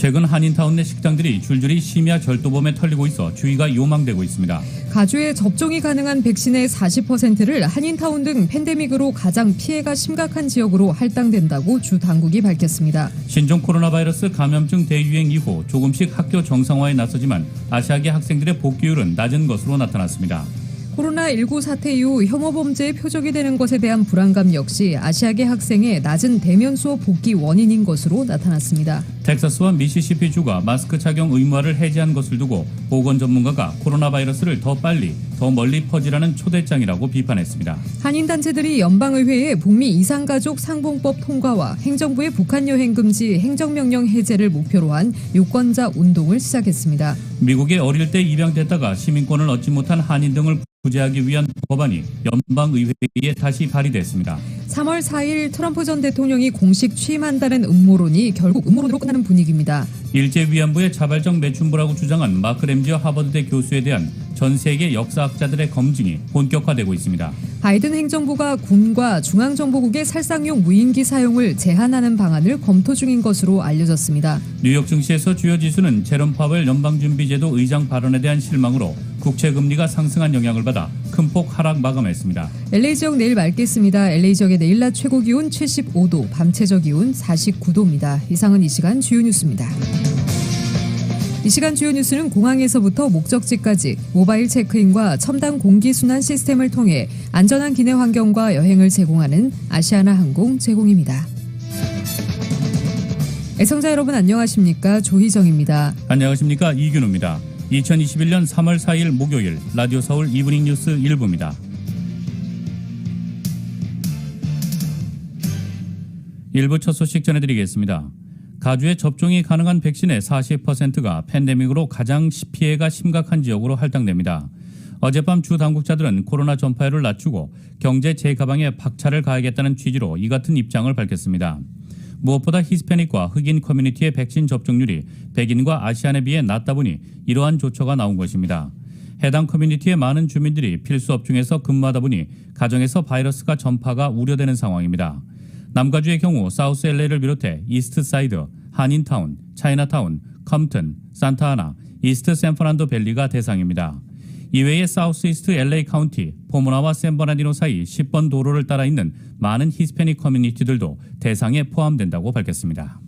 최근 한인타운 내 식당들이 줄줄이 심야 절도범에 털리고 있어 주의가 요망되고 있습니다. 가주에 접종이 가능한 백신의 40%를 한인타운 등 팬데믹으로 가장 피해가 심각한 지역으로 할당된다고 주 당국이 밝혔습니다. 신종 코로나 바이러스 감염증 대유행 이후 조금씩 학교 정상화에 나서지만 아시아계 학생들의 복귀율은 낮은 것으로 나타났습니다. 코로나19 사태 이후 혐오 범죄의 표적이 되는 것에 대한 불안감 역시 아시아계 학생의 낮은 대면 수업 복귀 원인인 것으로 나타났습니다. 텍사스와 미시시피 주가 마스크 착용 의무화를 해제한 것을 두고 보건 전문가가 코로나 바이러스를 더 빨리, 더 멀리 퍼지라는 초대장이라고 비판했습니다. 한인단체들이 연방의회에 북미 이산가족 상봉법 통과와 행정부의 북한 여행 금지 행정명령 해제를 목표로 한 유권자 운동을 시작했습니다. 미국에 어릴 때 입양됐다가 시민권을 얻지 못한 한인 등을 구제하기 위한 법안이 연방의회에 다시 발의됐습니다. 3월 4일 트럼프 전 대통령이 공식 취임한다는 음모론이 결국 음모론으로 끝나는 분위기입니다. 일제 위안부의 자발적 매춘부라고 주장한 마크 램지어 하버드대 교수에 대한 전 세계 역사학자들의 검증이 본격화되고 있습니다. 바이든 행정부가 군과 중앙정보국의 살상용 무인기 사용을 제한하는 방안을 검토 중인 것으로 알려졌습니다. 뉴욕 증시에서 주요 지수는 제롬 파웰 연방준비제도 의장 발언에 대한 실망으로 국채 금리가 상승한 영향을 받아 큰 폭 하락 마감했습니다. LA 지역 내일 맑겠습니다. LA 지역의 내일 낮 최고 기온 75도, 밤 최저 기온 49도입니다. 이상은 이 시간 주요 뉴스입니다. 이 시간 주요 뉴스는 공항에서부터 목적지까지 모바일 체크인과 첨단 공기순환 시스템을 통해 안전한 기내 환경과 여행을 제공하는 아시아나항공 제공입니다. 애청자 여러분 안녕하십니까? 조희정입니다. 안녕하십니까? 이균우입니다. 2021년 3월 4일 목요일 라디오 서울 이브닝 뉴스 1부입니다. 일부 첫 소식 전해드리겠습니다. 가주에 접종이 가능한 백신의 40%가 팬데믹으로 가장 피해가 심각한 지역으로 할당됩니다. 어젯밤 주 당국자들은 코로나 전파율을 낮추고 경제 재가방에 박차를 가하겠다는 취지로 이 같은 입장을 밝혔습니다. 무엇보다 히스패닉과 흑인 커뮤니티의 백신 접종률이 백인과 아시안에 비해 낮다 보니 이러한 조처가 나온 것입니다. 해당 커뮤니티의 많은 주민들이 필수업 중에서 근무하다 보니 가정에서 바이러스가 전파가 우려되는 상황입니다. 남가주의 경우 사우스 LA를 비롯해 이스트사이드, 한인타운, 차이나타운, 컴튼, 산타아나, 이스트 샌프란도 밸리가 대상입니다. 이외에 사우스 이스트 LA 카운티, 포모나와 샌버나디노 사이 10번 도로를 따라 있는 많은 히스패닉 커뮤니티들도 대상에 포함된다고 밝혔습니다.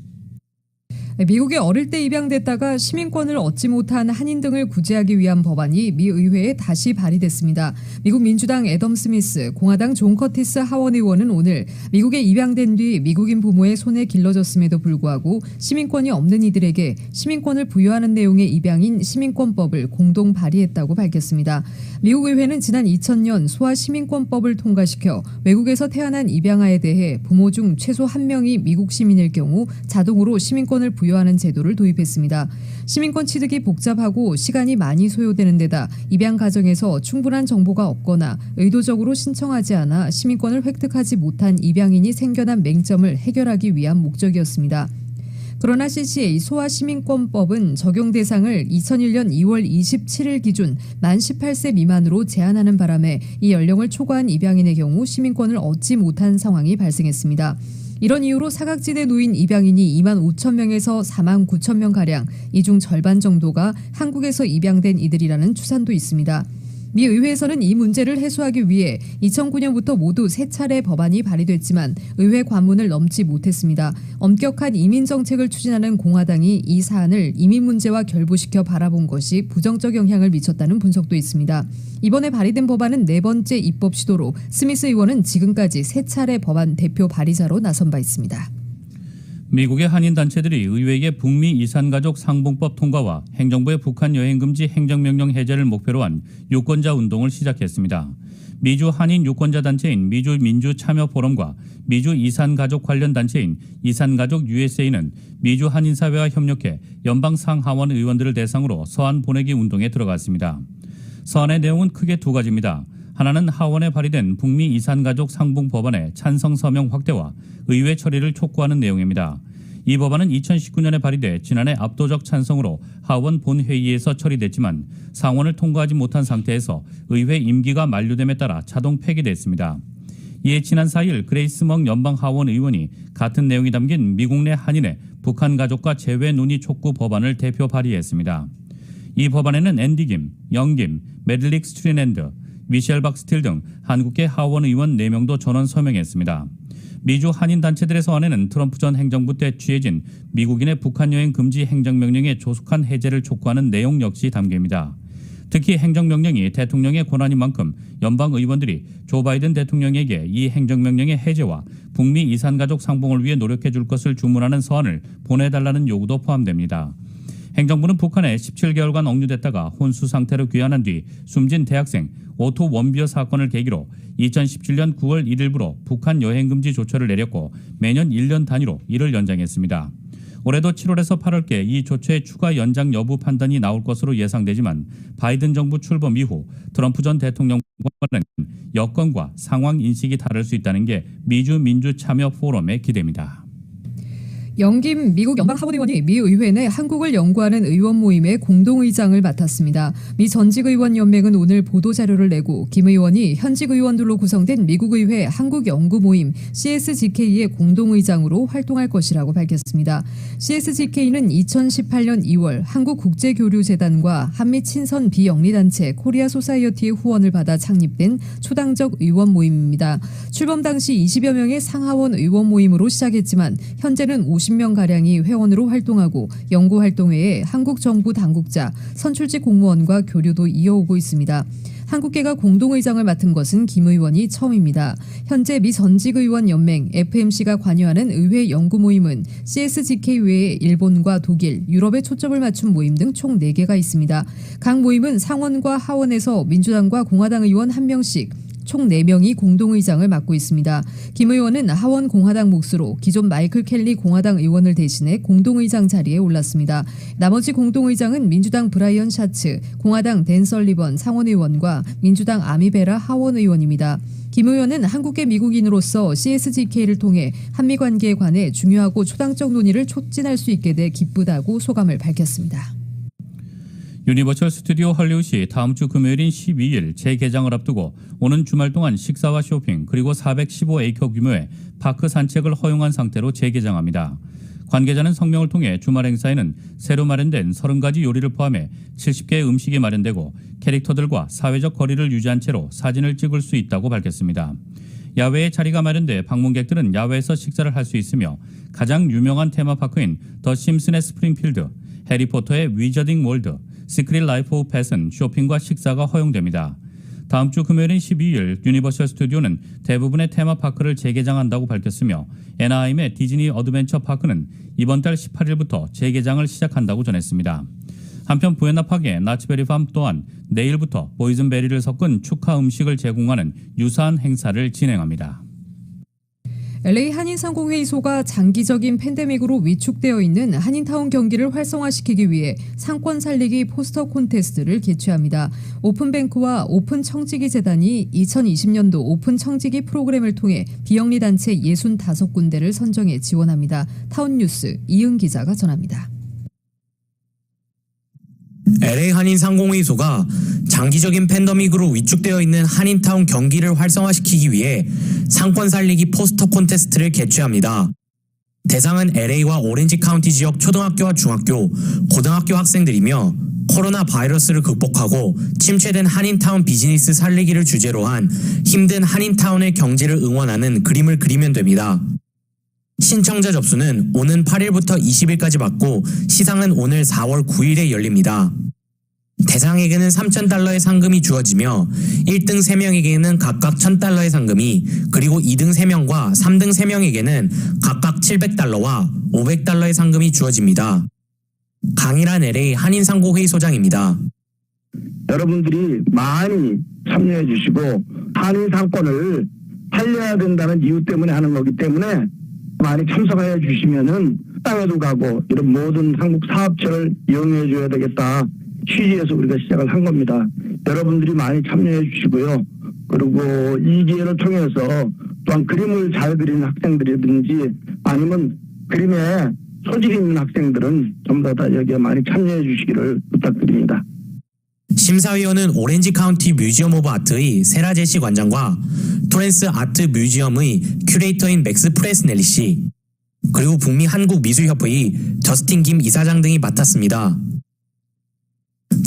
미국에 어릴 때 입양됐다가 시민권을 얻지 못한 한인 등을 구제하기 위한 법안이 미 의회에 다시 발의됐습니다. 미국 민주당 애덤 스미스, 공화당 존 커티스 하원 의원은 오늘 미국에 입양된 뒤 미국인 부모의 손에 길러졌음에도 불구하고 시민권이 없는 이들에게 시민권을 부여하는 내용의 입양인 시민권법을 공동 발의했다고 밝혔습니다. 미국 의회는 지난 2000년 소아 시민권법을 통과시켜 외국에서 태어난 입양아에 대해 부모 중 최소 1명이 미국 시민일 경우 자동으로 시민권을 부여하는 제도를 도입했습니다. 시민권 취득이 복잡하고 시간이 많이 소요되는 데다 입양 과정에서 충분한 정보가 없거나 의도적으로 신청하지 않아 시민권을 획득하지 못한 입양인이 생겨난 맹점을 해결하기 위한 목적이었습니다. 그러나 CCA 소아시민권법은 적용 대상을 2001년 2월 27일 기준 만 18세 미만으로 제한하는 바람에 이 연령을 초과한 입양인의 경우 시민권을 얻지 못한 상황이 발생했습니다. 이런 이유로 사각지대에 놓인 입양인이 2만 5천 명에서 4만 9천 명가량, 이 중 절반 정도가 한국에서 입양된 이들이라는 추산도 있습니다. 미 의회에서는 이 문제를 해소하기 위해 2009년부터 모두 3차례 법안이 발의됐지만 의회 관문을 넘지 못했습니다. 엄격한 이민 정책을 추진하는 공화당이 이 사안을 이민 문제와 결부시켜 바라본 것이 부정적 영향을 미쳤다는 분석도 있습니다. 이번에 발의된 법안은 4번째 입법 시도로 스미스 의원은 지금까지 3차례 법안 대표 발의자로 나선 바 있습니다. 미국의 한인단체들이 의회의 북미 이산가족 상봉법 통과와 행정부의 북한 여행금지 행정명령 해제를 목표로 한 유권자 운동을 시작했습니다. 미주 한인 유권자 단체인 미주 민주참여포럼과 미주 이산가족 관련 단체인 이산가족 USA는 미주 한인사회와 협력해 연방 상하원 의원들을 대상으로 서한 보내기 운동에 들어갔습니다. 서한의 내용은 크게 두 가지입니다. 하나는 하원에 발의된 북미 이산가족 상봉 법안의 찬성 서명 확대와 의회 처리를 촉구하는 내용입니다. 이 법안은 2019년에 발의돼 지난해 압도적 찬성으로 하원 본회의에서 처리됐지만 상원을 통과하지 못한 상태에서 의회 임기가 만료됨에 따라 자동 폐기됐습니다. 이에 지난 4일 그레이스 멍 연방하원 의원이 같은 내용이 담긴 미국 내 한인의 북한 가족과 재외 논의 촉구 법안을 대표 발의했습니다. 이 법안에는 앤디 김, 영 김, 매들릭 스트리랜드, 미셸 박스틸 등 한국계 하원 의원 4명도 전원 서명했습니다. 미주 한인단체들의 서한에는 트럼프 전 행정부 때 취해진 미국인의 북한 여행 금지 행정명령의 조속한 해제를 촉구하는 내용 역시 담깁니다. 특히 행정명령이 대통령의 권한인 만큼 연방 의원들이 조 바이든 대통령에게 이 행정명령의 해제와 북미 이산가족 상봉을 위해 노력해 줄 것을 주문하는 서한을 보내달라는 요구도 포함됩니다. 행정부는 북한에 17개월간 억류됐다가 혼수 상태로 귀환한 뒤 숨진 대학생 오토 원비어 사건을 계기로 2017년 9월 1일부로 북한 여행금지 조처를 내렸고 매년 1년 단위로 이를 연장했습니다. 올해도 7월에서 8월께 이 조처의 추가 연장 여부 판단이 나올 것으로 예상되지만 바이든 정부 출범 이후 트럼프 전 대통령과는 여건과 상황 인식이 다를 수 있다는 게 미주 민주 참여 포럼의 기대입니다. 영김 미국 연방하원 의원이 미 의회 내 한국을 연구하는 의원 모임의 공동의장을 맡았습니다. 미 전직의원연맹은 오늘 보도자료를 내고 김 의원이 현직 의원들로 구성된 미국 의회 한국연구모임 CSGK의 공동의장으로 활동할 것이라고 밝혔습니다. CSGK는 2018년 2월 한국국제교류재단과 한미친선 비영리단체 코리아 소사이어티의 후원을 받아 창립된 초당적 의원 모임입니다. 출범 당시 20여 명의 상하원 의원 모임으로 시작했지만 현재는 50명가량이 회원으로 활동하고 연구활동 외에 한국 정부 당국자, 선출직 공무원과 교류도 이어오고 있습니다. 한국계가 공동의장을 맡은 것은 김 의원이 처음입니다. 현재 미 전직의원연맹 FMC가 관여하는 의회 연구모임은 CSGK 외에 일본과 독일, 유럽에 초점을 맞춘 모임 등 총 4개가 있습니다. 각 모임은 상원과 하원에서 민주당과 공화당 의원 1명씩 총 4명이 공동의장을 맡고 있습니다. 김 의원은 하원 공화당 몫으로 기존 마이클 켈리 공화당 의원을 대신해 공동의장 자리에 올랐습니다. 나머지 공동의장은 민주당 브라이언 샤츠, 공화당 댄 설리번 상원의원과 민주당 아미 베라 하원 의원입니다. 김 의원은 한국계 미국인으로서 CSGK를 통해 한미 관계에 관해 중요하고 초당적 논의를 촉진할 수 있게 돼 기쁘다고 소감을 밝혔습니다. 유니버셜 스튜디오 헐리우드시 다음 주 금요일인 12일 재개장을 앞두고 오는 주말 동안 식사와 쇼핑 그리고 415에이커 규모의 파크 산책을 허용한 상태로 재개장합니다. 관계자는 성명을 통해 주말 행사에는 새로 마련된 30가지 요리를 포함해 70개의 음식이 마련되고 캐릭터들과 사회적 거리를 유지한 채로 사진을 찍을 수 있다고 밝혔습니다. 야외에 자리가 마련돼 방문객들은 야외에서 식사를 할 수 있으며 가장 유명한 테마파크인 더 심슨의 스프링필드, 해리포터의 위저딩 월드, 시크릿 라이프 오브 펫은 쇼핑과 식사가 허용됩니다. 다음 주 금요일인 12일 유니버셜 스튜디오는 대부분의 테마파크를 재개장한다고 밝혔으며 애나하임의 디즈니 어드벤처 파크는 이번 달 18일부터 재개장을 시작한다고 전했습니다. 한편 부에나파크의 나츠베리팜 또한 내일부터 보이즌베리를 섞은 축하 음식을 제공하는 유사한 행사를 진행합니다. LA 한인상공회의소가 장기적인 팬데믹으로 위축되어 있는 한인타운 경기를 활성화시키기 위해 상권 살리기 포스터 콘테스트를 개최합니다. 오픈뱅크와 오픈청지기 재단이 2020년도 오픈청지기 프로그램을 통해 비영리 단체 65군데를 선정해 지원합니다. 타운뉴스 이은 기자가 전합니다. LA 한인상공회의소가 장기적인 팬데믹으로 위축되어 있는 한인타운 경기를 활성화시키기 위해 상권 살리기 포스터 콘테스트를 개최합니다. 대상은 LA와 오렌지 카운티 지역 초등학교와 중학교, 고등학교 학생들이며 코로나 바이러스를 극복하고 침체된 한인타운 비즈니스 살리기를 주제로 한 힘든 한인타운의 경제를 응원하는 그림을 그리면 됩니다. 신청자 접수는 오는 8일부터 20일까지 받고 시상은 오늘 4월 9일에 열립니다. 대상에게는 $3,000의 상금이 주어지며 1등 3명에게는 각각 $1,000의 상금이 그리고 2등 3명과 3등 3명에게는 각각 $700와 $500의 상금이 주어집니다. 강일한 LA 한인상공회의소장입니다. 여러분들이 많이 참여해 주시고 한인 상권을 살려야 된다는 이유 때문에 하는 거기 때문에 많이 참석해 주시면은 땅에도 가고 이런 모든 한국 사업체를 이용해 줘야 되겠다 취지에서 우리가 시작을 한 겁니다. 여러분들이 많이 참여해 주시고요. 그리고 이 기회를 통해서 또한 그림을 잘 그리는 학생들이든지 아니면 그림에 소질이 있는 학생들은 전부 다 여기에 많이 참여해 주시기를 부탁드립니다. 심사위원은 오렌지 카운티 뮤지엄 오브 아트의 세라 제시 관장과 토렌스 아트 뮤지엄의 큐레이터인 맥스 프레스넬리 씨, 그리고 북미 한국미술협회의 저스틴 김 이사장 등이 맡았습니다.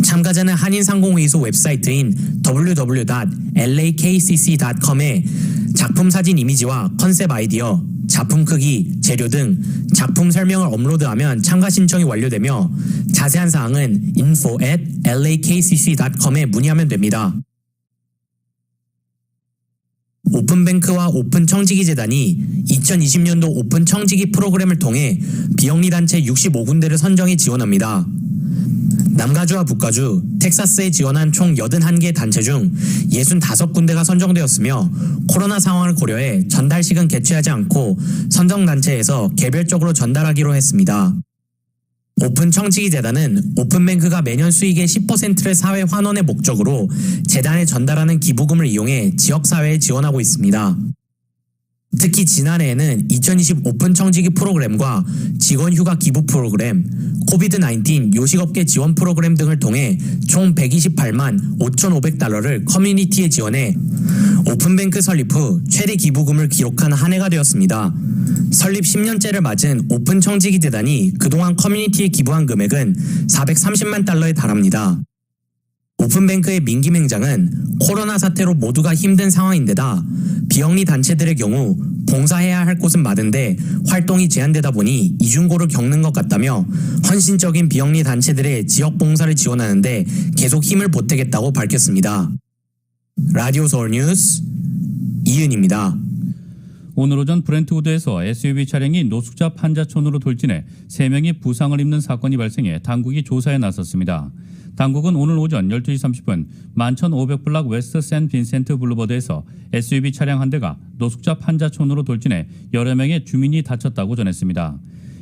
참가자는 한인상공회의소 웹사이트인 www.lakcc.com에 작품 사진 이미지와 컨셉 아이디어, 작품 크기, 재료 등 작품 설명을 업로드하면 참가 신청이 완료되며 자세한 사항은 info@lakcc.com에 문의하면 됩니다. 오픈뱅크와 오픈청지기 재단이 2020년도 오픈 청지기 프로그램을 통해 비영리 단체 65군데를 선정해 지원합니다. 남가주와 북가주, 텍사스에 지원한 총 81개 단체 중 65군데가 선정되었으며 코로나 상황을 고려해 전달식은 개최하지 않고 선정 단체에서 개별적으로 전달하기로 했습니다. 오픈 청지기 재단은 오픈뱅크가 매년 수익의 10%를 사회 환원의 목적으로 재단에 전달하는 기부금을 이용해 지역사회에 지원하고 있습니다. 특히 지난해에는 2020 오픈 청지기 프로그램과 직원 휴가 기부 프로그램, 코비드-19 요식업계 지원 프로그램 등을 통해 총 128만 5,500달러를 커뮤니티에 지원해 오픈뱅크 설립 후 최대 기부금을 기록한 한 해가 되었습니다. 설립 10년째를 맞은 오픈 청지기 재단이 그동안 커뮤니티에 기부한 금액은 430만 달러에 달합니다. 오픈뱅크의 민김 행장은 코로나 사태로 모두가 힘든 상황인데다 비영리 단체들의 경우 봉사해야 할 곳은 많은데 활동이 제한되다 보니 이중고를 겪는 것 같다며 헌신적인 비영리 단체들의 지역 봉사를 지원하는데 계속 힘을 보태겠다고 밝혔습니다. 라디오 서울 뉴스 이은입니다. 오늘 오전 브렌트우드에서 SUV 차량이 노숙자 판자촌으로 돌진해 3명이 부상을 입는 사건이 발생해 당국이 조사에 나섰습니다. 당국은 오늘 오전 12시 30분 11,500블락 웨스트 샌 빈센트 블루버드에서 SUV 차량 한 대가 노숙자 판자촌으로 돌진해 여러 명의 주민이 다쳤다고 전했습니다.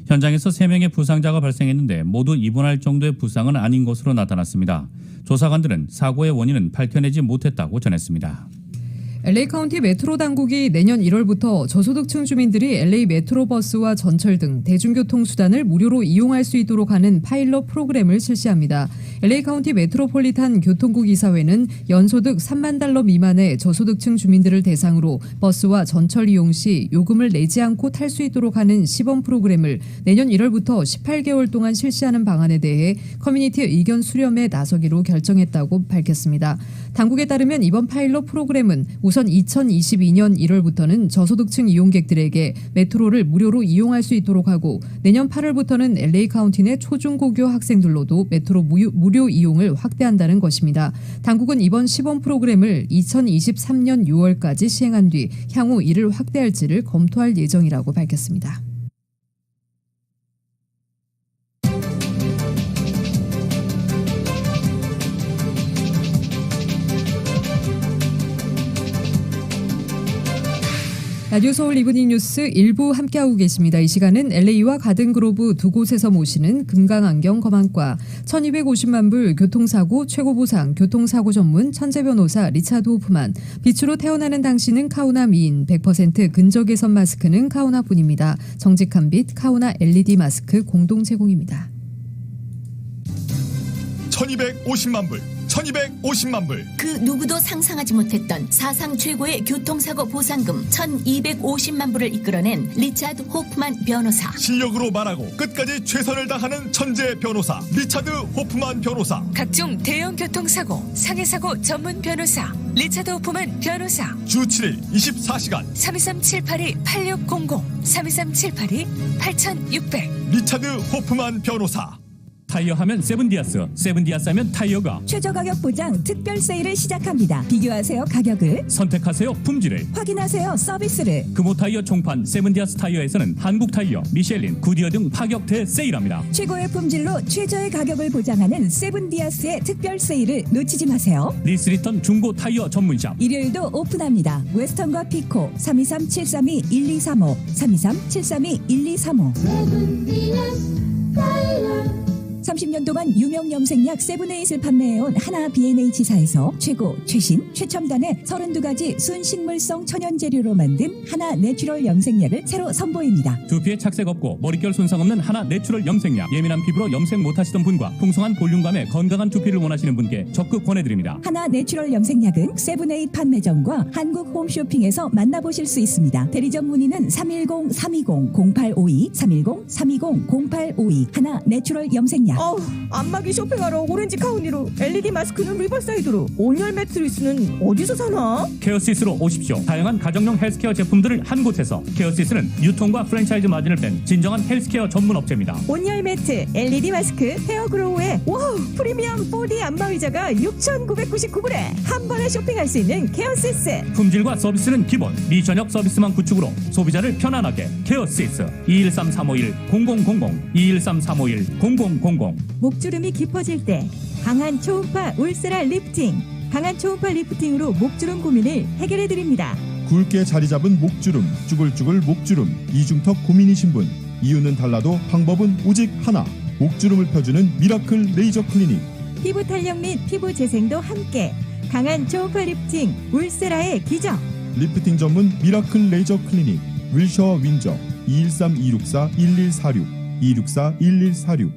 현장에서 3명의 부상자가 발생했는데 모두 입원할 정도의 부상은 아닌 것으로 나타났습니다. 조사관들은 사고의 원인은 밝혀내지 못했다고 전했습니다. LA 카운티 메트로 당국이 내년 1월부터 저소득층 주민들이 LA 메트로버스와 전철 등 대중교통 수단을 무료로 이용할 수 있도록 하는 파일럿 프로그램을 실시합니다. LA 카운티 메트로폴리탄 교통국 이사회는 연소득 3만 달러 미만의 저소득층 주민들을 대상으로 버스와 전철 이용 시 요금을 내지 않고 탈 수 있도록 하는 시범 프로그램을 내년 1월부터 18개월 동안 실시하는 방안에 대해 커뮤니티 의견 수렴에 나서기로 결정했다고 밝혔습니다. 당국에 따르면 이번 파일럿 프로그램은 우선 2022년 1월부터는 저소득층 이용객들에게 메트로를 무료로 이용할 수 있도록 하고 내년 8월부터는 LA 카운티 내 초중고교 학생들로도 메트로 무료 이용을 확대한다는 것입니다. 당국은 이번 시범 프로그램을 2023년 6월까지 시행한 뒤 향후 이를 확대할지를 검토할 예정이라고 밝혔습니다. 라디오 서울 이브닝 뉴스 일부 함께하고 계십니다. 이 시간은 LA와 가든그로브 두 곳에서 모시는 금강안경 검안과 1250만 불 교통사고 최고보상 교통사고 전문 천재 변호사 리차드 호프만, 빛으로 태어나는 당신은 카우나 미인, 100% 근적외선 마스크는 카우나뿐입니다. 정직한 빛 카우나 LED 마스크 공동 제공입니다. 1250만 불, 1250만 불. 그 누구도 상상하지 못했던 사상 최고의 교통사고 보상금 1250만 불을 이끌어낸 리차드 호프만 변호사. 실력으로 말하고 끝까지 최선을 다하는 천재 변호사 리차드 호프만 변호사. 각종 대형 교통사고, 상해사고 전문 변호사 리차드 호프만 변호사. 주 7일 24시간 323-782-8600 323-782-8600 리차드 호프만 변호사. 타이어 하면 세븐디아스, 세븐디아스 하면 타이어가. 최저 가격 보장 특별 세일을 시작합니다. 비교하세요 가격을, 선택하세요 품질을, 확인하세요 서비스를. 금호 타이어 총판 세븐디아스 타이어에서는 한국 타이어, 미셸린, 구디어 등 파격 대세일합니다. 최고의 품질로 최저의 가격을 보장하는 세븐디아스의 특별 세일을 놓치지 마세요. 리스리턴 중고 타이어 전문샵. 일요일도 오픈합니다. 웨스턴과 피코 323-732-1235 323-732-1235. 30년 동안 유명 염색약 세븐에잇을 판매해온 하나 B&H사에서 최고, 최신, 최첨단의 32가지 순식물성 천연재료로 만든 하나 내추럴 염색약을 새로 선보입니다. 두피에 착색 없고 머릿결 손상 없는 하나 내추럴 염색약. 예민한 피부로 염색 못하시던 분과 풍성한 볼륨감에 건강한 두피를 원하시는 분께 적극 권해드립니다. 하나 내추럴 염색약은 세븐에잇 판매점과 한국 홈쇼핑에서 만나보실 수 있습니다. 대리점 문의는 310-320-0852, 310-320-0852 하나 내추럴 염색약. 안마기 쇼핑하러 오렌지 카운티로, LED 마스크는 리버사이드로, 온열 매트리스는 어디서 사나? 케어시스로 오십시오. 다양한 가정용 헬스케어 제품들을 한 곳에서. 케어시스는 유통과 프랜차이즈 마진을 뺀 진정한 헬스케어 전문 업체입니다. 온열 매트, LED 마스크, 헤어그로우에 와우 프리미엄 4D 안마의자가 6,999불에 한 번에 쇼핑할 수 있는 케어시스. 품질과 서비스는 기본. 미 전역 서비스망 구축으로 소비자를 편안하게. 케어시스 213-351-0000 213-351-0000. 목주름이 깊어질 때 강한 초음파 울세라 리프팅, 강한 초음파 리프팅으로 목주름 고민을 해결해 드립니다. 굵게 자리 잡은 목주름, 쭈글쭈글 목주름, 이중턱 고민이신 분, 이유는 달라도 방법은 오직 하나. 목주름을 펴주는 미라클 레이저 클리닉. 피부 탄력 및 피부 재생도 함께 강한 초음파 리프팅 울세라의 기적. 리프팅 전문 미라클 레이저 클리닉. 윌셔 윈저 213-264-1146 264-1146.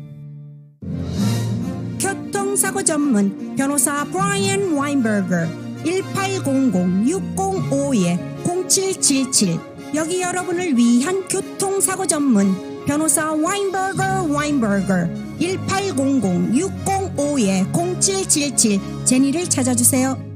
교통사고 전문 변호사 브라이언 와인버거 1800-605-0777. 여기 여러분을 위한 교통사고 전문 변호사 와인버거 1800-605-0777. 제니를 찾아주세요.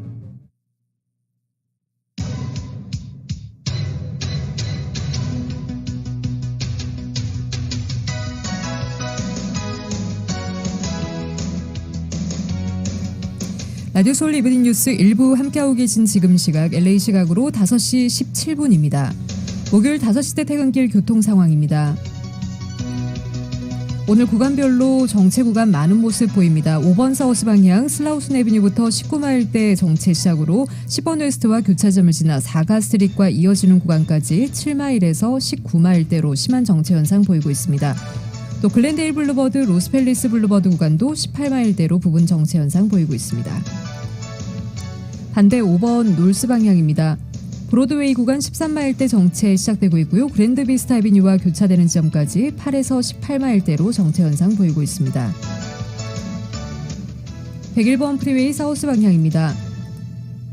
라디오 서울 이브닝 뉴스 일부 함께하고 계신 지금 시각 LA 시각으로 5시 17분입니다. 목요일 5시 대 퇴근길 교통 상황입니다. 오늘 구간별로 정체 구간 많은 모습 보입니다. 5번 사우스 방향 슬라우슨 애비뉴부터 19마일대 정체 시작으로 10번 웨스트와 교차점을 지나 4가 스트릿과 이어지는 구간까지 7마일에서 19마일대로 심한 정체 현상 보이고 있습니다. 또 글렌데일 블루버드, 로스펠리스 블루버드 구간도 18마일대로 부분 정체 현상 보이고 있습니다. 반대 5번 놀스 방향입니다. 브로드웨이 구간 13마일대 정체 시작되고 있고요. 그랜드 비스타 애비뉴와 교차되는 지점까지 8에서 18마일대로 정체 현상 보이고 있습니다. 101번 프리웨이 사우스 방향입니다.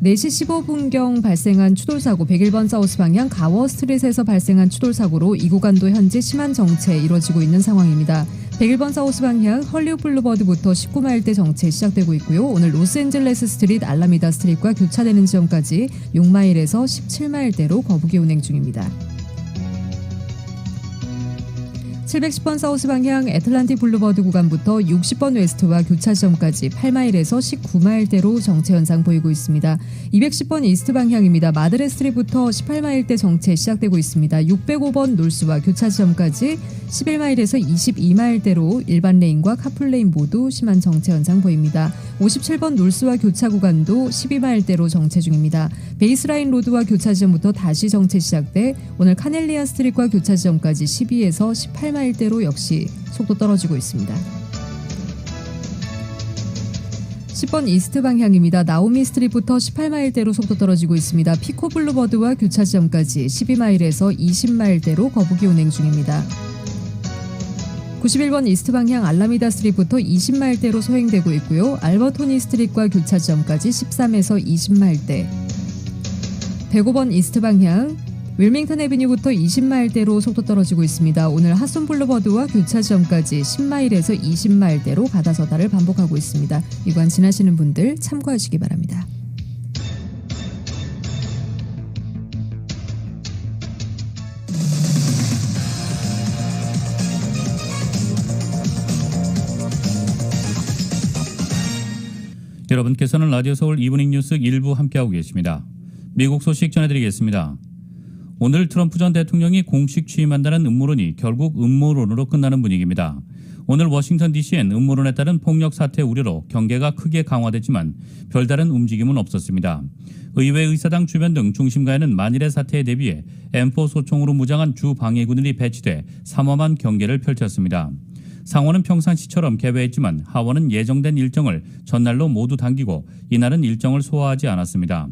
4시 15분경 발생한 추돌사고 101번 사우스 방향 가워 스트릿에서 발생한 추돌사고로 이 구간도 현재 심한 정체 이뤄지고 있는 상황입니다. 101번 사우스 방향 헐리우드 블루버드부터 19마일대 정체 시작되고 있고요. 오늘 로스앤젤레스 스트릿 알라미다 스트릿과 교차되는 지점까지 6마일에서 17마일대로 거부기 운행 중입니다. 710번 사우스 방향 애틀란틱 블루버드 구간부터 60번 웨스트와 교차 지점까지 8마일에서 19마일대로 정체 현상 보이고 있습니다. 210번 이스트 방향입니다. 마드레 스트릿부터 18마일대 정체 시작되고 있습니다. 605번 놀스와 교차 지점까지 11마일에서 22마일대로 일반 레인과 카풀 레인 모두 심한 정체 현상 보입니다. 57번 놀스와 교차 구간도 12마일대로 정체 중입니다. 베이스라인 로드와 교차 지점부터 다시 정체 시작돼 오늘 카넬리아 스트릿과 교차 지점까지 12에서 18마일대로 역시 속도 떨어지고 있습니다. 10번 이스트 방향입니다. 나오미 스트릿부터 18마일대로 속도 떨어지고 있습니다. 피코 블루버드와 교차 지점까지 12마일에서 20마일대로 거부기 운행 중입니다. 91번 이스트 방향 알라미다 스트릿부터 20마일대로 소행되고 있고요. 알버토니 스트릿과 교차 지점까지 13에서 20마일대. 105번 이스트 방향 윌밍턴 애비뉴부터 20마일대로 속도 떨어지고 있습니다. 오늘 핫손 블루버드와 교차 지점까지 10마일에서 20마일대로 가다서다를 반복하고 있습니다. 이 구간 지나시는 분들 참고하시기 바랍니다. 여러분께서는 라디오 서울 이브닝 뉴스 일부 함께하고 계십니다. 미국 소식 전해드리겠습니다. 오늘 트럼프 전 대통령이 공식 취임한다는 음모론이 결국 음모론으로 끝나는 분위기입니다. 오늘 워싱턴 DC엔 음모론에 따른 폭력 사태 우려로 경계가 크게 강화됐지만 별다른 움직임은 없었습니다. 의회 의사당 주변 등 중심가에는 만일의 사태에 대비해 M4 소총으로 무장한 주 방해군들이 배치돼 삼엄한 경계를 펼쳤습니다. 상원은 평상시처럼 개회했지만 하원은 예정된 일정을 전날로 모두 당기고 이날은 일정을 소화하지 않았습니다.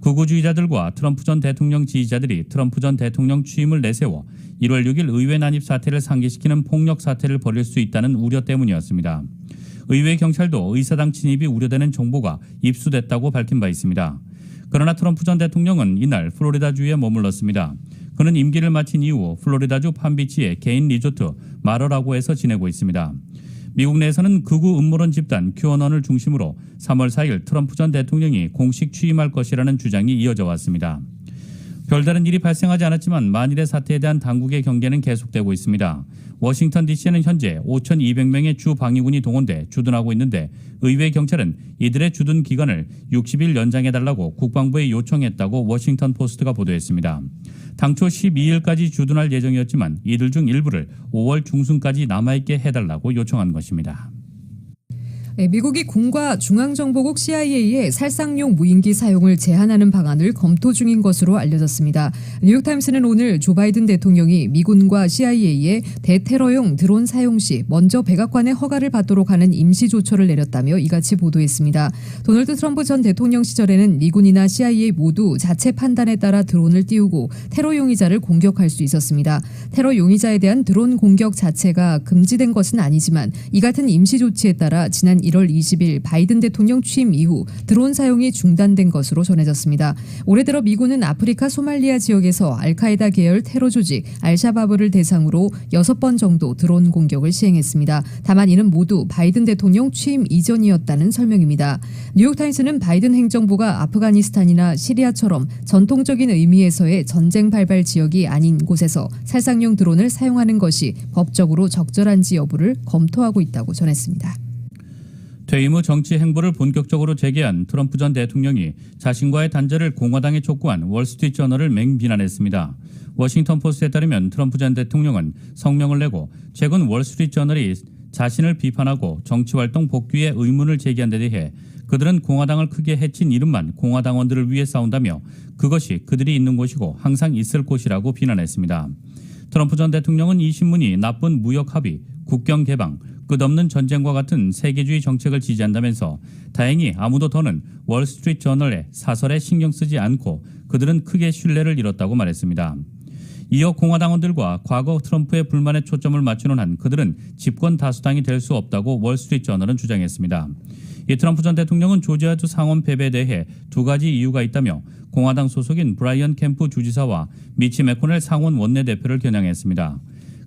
극우주의자들과 트럼프 전 대통령 지지자들이 트럼프 전 대통령 취임을 내세워 1월 6일 의회 난입 사태를 상기시키는 폭력 사태를 벌일 수 있다는 우려 때문이었습니다. 의회 경찰도 의사당 침입이 우려되는 정보가 입수됐다고 밝힌 바 있습니다. 그러나 트럼프 전 대통령은 이날 플로리다주에 머물렀습니다. 그는 임기를 마친 이후 플로리다주 팜비치의 개인 리조트 마러라고에서 지내고 있습니다. 미국 내에서는 극우 음모론 집단 QAnon을 중심으로 3월 4일 트럼프 전 대통령이 공식 취임할 것이라는 주장이 이어져 왔습니다. 별다른 일이 발생하지 않았지만 만일의 사태에 대한 당국의 경계는 계속되고 있습니다. 워싱턴 DC에는 현재 5,200명의 주 방위군이 동원돼 주둔하고 있는데 의회 경찰은 이들의 주둔 기간을 60일 연장해달라고 국방부에 요청했다고 워싱턴 포스트가 보도했습니다. 당초 12일까지 주둔할 예정이었지만 이들 중 일부를 5월 중순까지 남아있게 해달라고 요청한 것입니다. 미국이 군과 중앙정보국 CIA의 살상용 무인기 사용을 제한하는 방안을 검토 중인 것으로 알려졌습니다. 뉴욕타임스는 오늘 조 바이든 대통령이 미군과 CIA의 대테러용 드론 사용 시 먼저 백악관의 허가를 받도록 하는 임시 조처를 내렸다며 이같이 보도했습니다. 도널드 트럼프 전 대통령 시절에는 미군이나 CIA 모두 자체 판단에 따라 드론을 띄우고 테러 용의자를 공격할 수 있었습니다. 테러 용의자에 대한 드론 공격 자체가 금지된 것은 아니지만 이 같은 임시 조치에 따라 지난 1월 20일 바이든 대통령 취임 이후 드론 사용이 중단된 것으로 전해졌습니다. 올해 들어 미군은 아프리카 소말리아 지역에서 알카에다 계열 테러 조직 알샤바브를 대상으로 6번 정도 드론 공격을 시행했습니다. 다만 이는 모두 바이든 대통령 취임 이전이었다는 설명입니다. 뉴욕타임스는 바이든 행정부가 아프가니스탄이나 시리아처럼 전통적인 의미에서의 전쟁 발발 지역이 아닌 곳에서 살상용 드론을 사용하는 것이 법적으로 적절한지 여부를 검토하고 있다고 전했습니다. 퇴임 후 정치 행보를 본격적으로 재개한 트럼프 전 대통령이 자신과의 단절을 공화당에 촉구한 월스트리트저널을 맹비난했습니다. 워싱턴 포스트에 따르면 트럼프 전 대통령은 성명을 내고 최근 월스트리트저널이 자신을 비판하고 정치활동 복귀의 의문을 제기한 데 대해 그들은 공화당을 크게 해친 이름만 공화당원들을 위해 싸운다며 그것이 그들이 있는 곳이고 항상 있을 곳이라고 비난했습니다. 트럼프 전 대통령은 이 신문이 나쁜 무역 합의, 국경 개방, 끝없는 전쟁과 같은 세계주의 정책을 지지한다면서 다행히 아무도 더는 월스트리트저널의 사설에 신경 쓰지 않고 그들은 크게 신뢰를 잃었다고 말했습니다. 이어 공화당원들과 과거 트럼프의 불만에 초점을 맞추는 한 그들은 집권 다수당이 될 수 없다고 월스트리트저널은 주장했습니다. 이 트럼프 전 대통령은 조지아주 상원 패배에 대해 두 가지 이유가 있다며 공화당 소속인 브라이언 캠프 주지사와 미치 매코넬 상원 원내대표를 겨냥했습니다.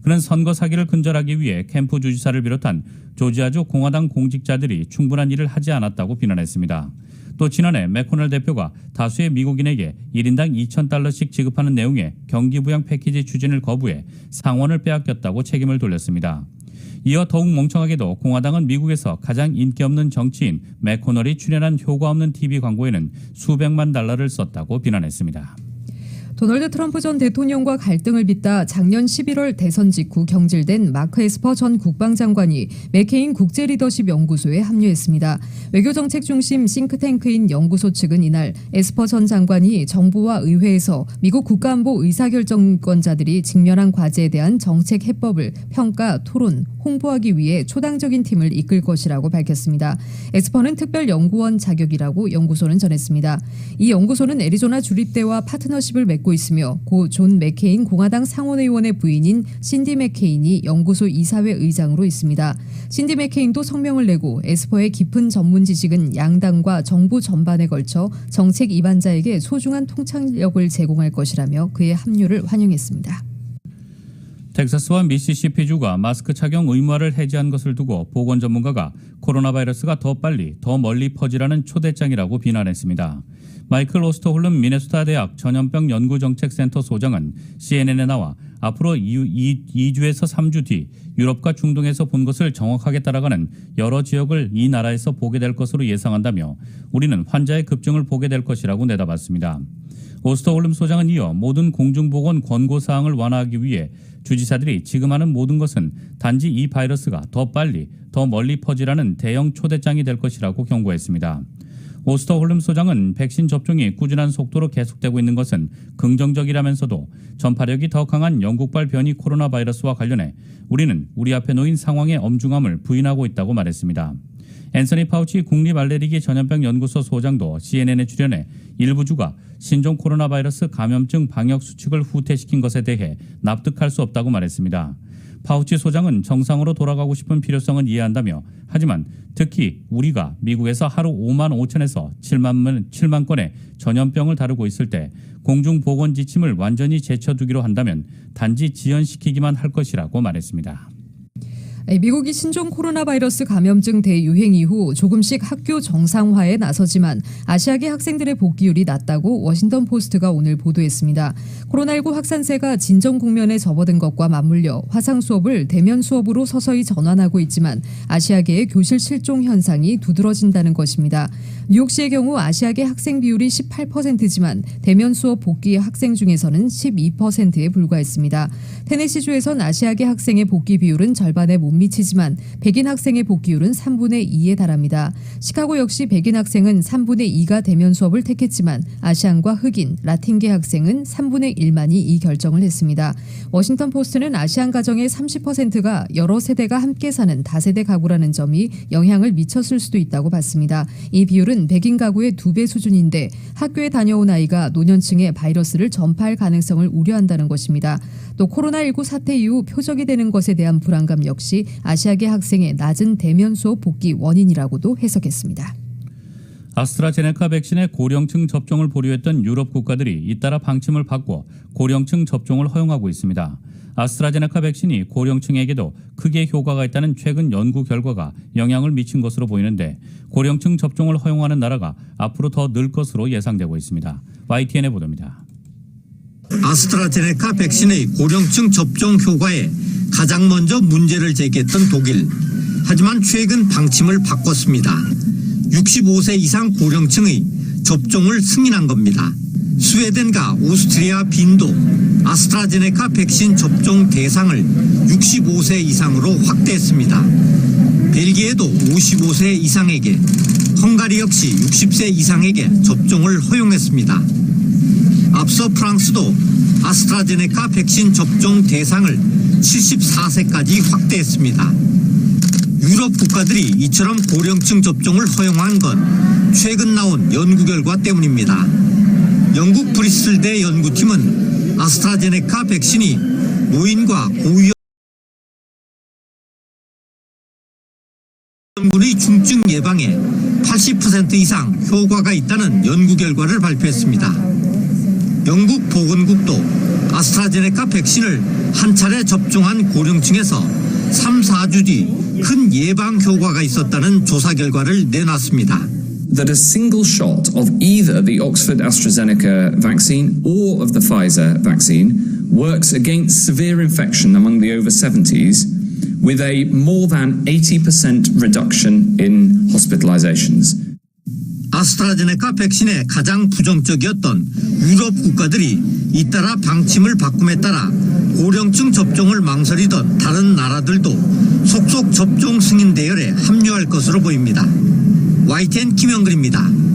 그는 선거 사기를 근절하기 위해 캠프 주지사를 비롯한 조지아주 공화당 공직자들이 충분한 일을 하지 않았다고 비난했습니다. 또 지난해 매코넬 대표가 다수의 미국인에게 1인당 $2,000씩 지급하는 내용의 경기부양 패키지 추진을 거부해 상원을 빼앗겼다고 책임을 돌렸습니다. 이어 더욱 멍청하게도 공화당은 미국에서 가장 인기 없는 정치인 매코넬이 출연한 효과 없는 TV 광고에는 수백만 달러를 썼다고 비난했습니다. 도널드 트럼프 전 대통령과 갈등을 빚다 작년 11월 대선 직후 경질된 마크 에스퍼 전 국방장관이 맥케인 국제리더십 연구소에 합류했습니다. 외교정책 중심 싱크탱크인 연구소 측은 이날 에스퍼 전 장관이 정부와 의회에서 미국 국가안보 의사결정권자들이 직면한 과제에 대한 정책 해법을 평가, 토론, 홍보하기 위해 초당적인 팀을 이끌 것이라고 밝혔습니다. 에스퍼는 특별연구원 자격이라고 연구소는 전했습니다. 이 연구소는 애리조나 주립대와 파트너십을 맺고 있으며 고 존 맥케인 공화당 상원의원의 부인인 신디 맥케인이 연구소 이사회 의장으로 있습니다. 신디 맥케인도 성명을 내고 에스퍼의 깊은 전문 지식은 양당과 정부 전반에 걸쳐 정책 입안자에게 소중한 통찰력을 제공할 것이라며 그의 합류를 환영했습니다. 텍사스와 미시시피주가 마스크 착용 의무화를 해제한 것을 두고 보건 전문가가 코로나 바이러스가 더 빨리, 더 멀리 퍼지라는 초대장이라고 비난했습니다. 마이클 오스터홀름 미네소타 대학 전염병 연구정책센터 소장은 CNN에 나와 앞으로 2주에서 3주 뒤 유럽과 중동에서 본 것을 정확하게 따라가는 여러 지역을 이 나라에서 보게 될 것으로 예상한다며 우리는 환자의 급증을 보게 될 것이라고 내다봤습니다. 오스터홀름 소장은 이어 모든 공중보건 권고사항을 완화하기 위해 주지사들이 지금 하는 모든 것은 단지 이 바이러스가 더 빨리, 더 멀리 퍼지라는 대형 초대장이 될 것이라고 경고했습니다. 오스터홀름 소장은 백신 접종이 꾸준한 속도로 계속되고 있는 것은 긍정적이라면서도 전파력이 더 강한 영국발 변이 코로나 바이러스와 관련해 우리는 우리 앞에 놓인 상황의 엄중함을 부인하고 있다고 말했습니다. 앤서니 파우치 국립알레르기 전염병 연구소 소장도 CNN에 출연해 일부 주가 신종 코로나 바이러스 감염증 방역 수칙을 후퇴시킨 것에 대해 납득할 수 없다고 말했습니다. 파우치 소장은 정상으로 돌아가고 싶은 필요성은 이해한다며 하지만 특히 우리가 미국에서 하루 5만 5천에서 7만 건의 전염병을 다루고 있을 때 공중보건 지침을 완전히 제쳐두기로 한다면 단지 지연시키기만 할 것이라고 말했습니다. 미국이 신종 코로나 바이러스 감염증 대유행 이후 조금씩 학교 정상화에 나서지만 아시아계 학생들의 복귀율이 낮다고 워싱턴 포스트가 오늘 보도했습니다. 코로나19 확산세가 진정 국면에 접어든 것과 맞물려 화상 수업을 대면 수업으로 서서히 전환하고 있지만 아시아계의 교실 실종 현상이 두드러진다는 것입니다. 뉴욕시의 경우 아시아계 학생 비율이 18%지만 대면 수업 복귀 학생 중에서는 12%에 불과했습니다. 테네시주에선 아시아계 학생의 복귀 비율은 절반에 못 미치지만 백인 학생의 복귀율은 3분의 2에 달합니다. 시카고 역시 백인 학생은 3분의 2가 대면 수업을 택했지만 아시안과 흑인, 라틴계 학생은 3분의 1만이 이 결정을 했습니다. 워싱턴 포스트는 아시안 가정의 30%가 여러 세대가 함께 사는 다세대 가구라는 점이 영향을 미쳤을 수도 있다고 봤습니다. 이 비율은 백인 가구의 2배 수준인데 학교에 다녀온 아이가 노년층에 바이러스를 전파할 가능성을 우려한다는 것입니다. 또 코로나19 사태 이후 표적이 되는 것에 대한 불안감 역시 아시아계 학생의 낮은 대면 수업 복귀 원인이라고도 해석했습니다. 아스트라제네카 백신의 고령층 접종을 보류했던 유럽 국가들이 잇따라 방침을 바꿔 고령층 접종을 허용하고 있습니다. 아스트라제네카 백신이 고령층에게도 크게 효과가 있다는 최근 연구 결과가 영향을 미친 것으로 보이는데 고령층 접종을 허용하는 나라가 앞으로 더 늘 것으로 예상되고 있습니다. YTN의 보도입니다. 아스트라제네카 백신의 고령층 접종 효과에 가장 먼저 문제를 제기했던 독일. 하지만 최근 방침을 바꿨습니다. 65세 이상 고령층의 접종을 승인한 겁니다. 스웨덴과 오스트리아, 빈도 아스트라제네카 백신 접종 대상을 65세 이상으로 확대했습니다. 벨기에도 55세 이상에게, 헝가리 역시 60세 이상에게 접종을 허용했습니다. 앞서 프랑스도 아스트라제네카 백신 접종 대상을 74세까지 확대했습니다. 유럽 국가들이 이처럼 고령층 접종을 허용한 건 최근 나온 연구 결과 때문입니다. 영국 브리스톨대 연구팀은 아스트라제네카 백신이 노인과 고위험군의 중증 예방에 80% 이상 효과가 있다는 연구 결과를 발표했습니다. 영국 보건국도 아스트라제네카 백신을 한 차례 접종한 고령층에서 3, 4주 뒤 큰 예방 효과가 있었다는 조사 결과를 내놨습니다. That a single shot of either the Oxford AstraZeneca vaccine or of the Pfizer vaccine works against severe infection among the over 70s with a more than 80% reduction in hospitalizations. 아스트라제네카 백신에 가장 부정적이었던 유럽 국가들이 잇따라 방침을 바꿈에 따라 고령층 접종을 망설이던 다른 나라들도 속속 접종 승인 대열에 합류할 것으로 보입니다. YTN 김영근입니다.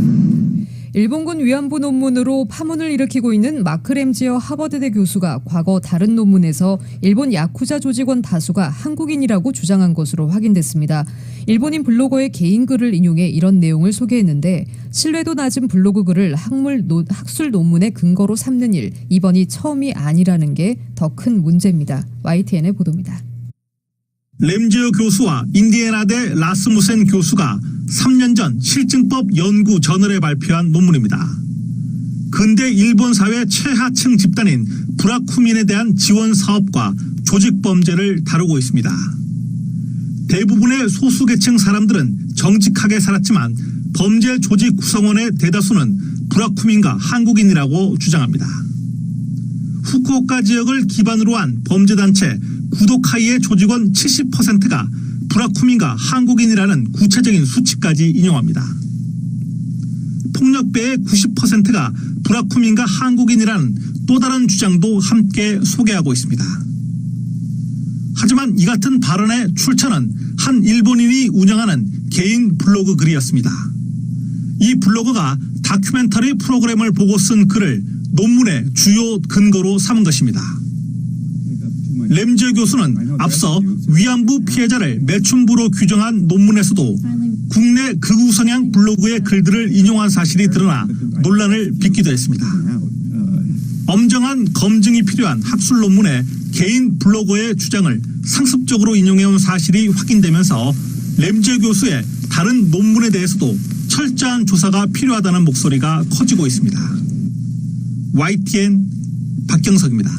일본군 위안부 논문으로 파문을 일으키고 있는 마크 램지어 하버드대 교수가 과거 다른 논문에서 일본 야쿠자 조직원 다수가 한국인이라고 주장한 것으로 확인됐습니다. 일본인 블로거의 개인 글을 인용해 이런 내용을 소개했는데 신뢰도 낮은 블로그 글을 학술 논문의 근거로 삼는 일, 이번이 처음이 아니라는 게 더 큰 문제입니다. YTN의 보도입니다. 램지어 교수와 인디애나대 라스무센 교수가 3년 전 실증법 연구 저널에 발표한 논문입니다. 근대 일본 사회 최하층 집단인 브라쿠민에 대한 지원 사업과 조직 범죄를 다루고 있습니다. 대부분의 소수계층 사람들은 정직하게 살았지만 범죄 조직 구성원의 대다수는 브라쿠민과 한국인이라고 주장합니다. 후쿠오카 지역을 기반으로 한 범죄단체 구도카이의 조직원 70%가 브라쿠민과 한국인이라는 구체적인 수치까지 인용합니다. 폭력배의 90%가 브라쿠민과 한국인이라는 또 다른 주장도 함께 소개하고 있습니다. 하지만 이 같은 발언의 출처는 한 일본인이 운영하는 개인 블로그 글이었습니다. 이 블로거가 다큐멘터리 프로그램을 보고 쓴 글을 논문의 주요 근거로 삼은 것입니다. 램지어 교수는 앞서 위안부 피해자를 매춘부로 규정한 논문에서도 국내 극우 성향 블로그의 글들을 인용한 사실이 드러나 논란을 빚기도 했습니다. 엄정한 검증이 필요한 학술 논문에 개인 블로거의 주장을 상습적으로 인용해온 사실이 확인되면서 램지어 교수의 다른 논문에 대해서도 철저한 조사가 필요하다는 목소리가 커지고 있습니다. YTN 박경석입니다.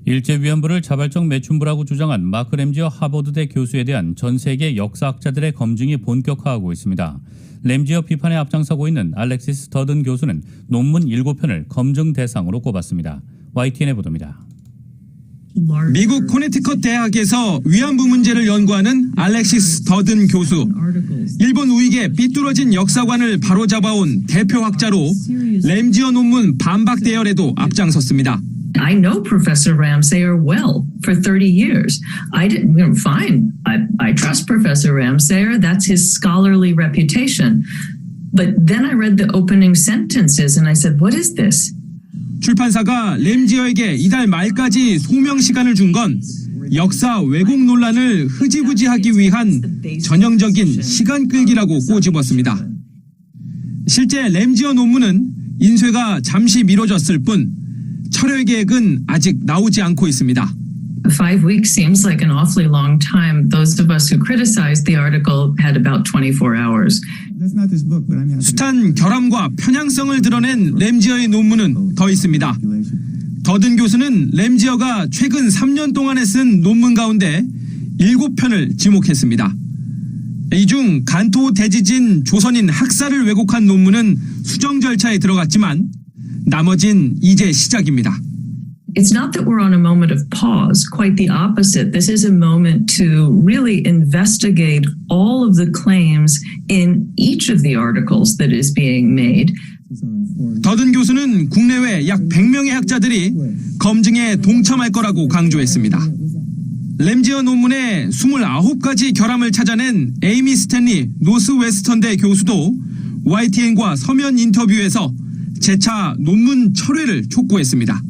일제 위안부를 자발적 매춘부라고 주장한 마크 램지어 하버드대 교수에 대한 전 세계 역사학자들의 검증이 본격화하고 있습니다. 램지어 비판에 앞장서고 있는 알렉시스 더든 교수는 논문 7편을 검증 대상으로 꼽았습니다. YTN의 보도입니다. 미국 코네티컷 대학에서 위안부 문제를 연구하는 알렉시스 더든 교수, 일본 우익의 삐뚤어진 역사관을 바로잡아온 대표 학자로 램지어 논문 반박 대열에도 앞장섰습니다. I know Professor Ramsayer well for 30 years. Fine. I trust Professor Ramsayer. That's his scholarly reputation. But then I read the opening sentences and I said, what is this? 출판사가 램지어에게 이달 말까지 소명 시간을 준 건 역사 왜곡 논란을 흐지부지하기 위한 전형적인 시간 끌기라고 꼬집었습니다. 실제 램지어 논문은 인쇄가 잠시 미뤄졌을 뿐 철회 계획은 아직 나오지 않고 있습니다. 5 weeks seems like an awfully long time. Those of us who criticized the article had about 24 hours. 숱한 결함과 편향성을 드러낸 램지어의 논문은 더 있습니다. 더든 교수는 램지어가 최근 3년 동안에 쓴 논문 가운데 7편을 지목했습니다. 이 중 간토 대지진 조선인 학살을 왜곡한 논문은 수정 절차에 들어갔지만 나머진 이제 시작입니다. It's not that we're on a moment of pause, quite the opposite. This is a moment to really investigate all of the claims in each of the articles that is being made. 더든 교수는 국내외 약 100명의 학자들이 검증에 동참할 거라고 강조했습니다. 램지어 논문의 29가지 결함을 찾아낸 에이미 스탠리 노스웨스턴대 교수도 YTN과 서면 인터뷰에서 재차 논문 철회를 촉구했습니다.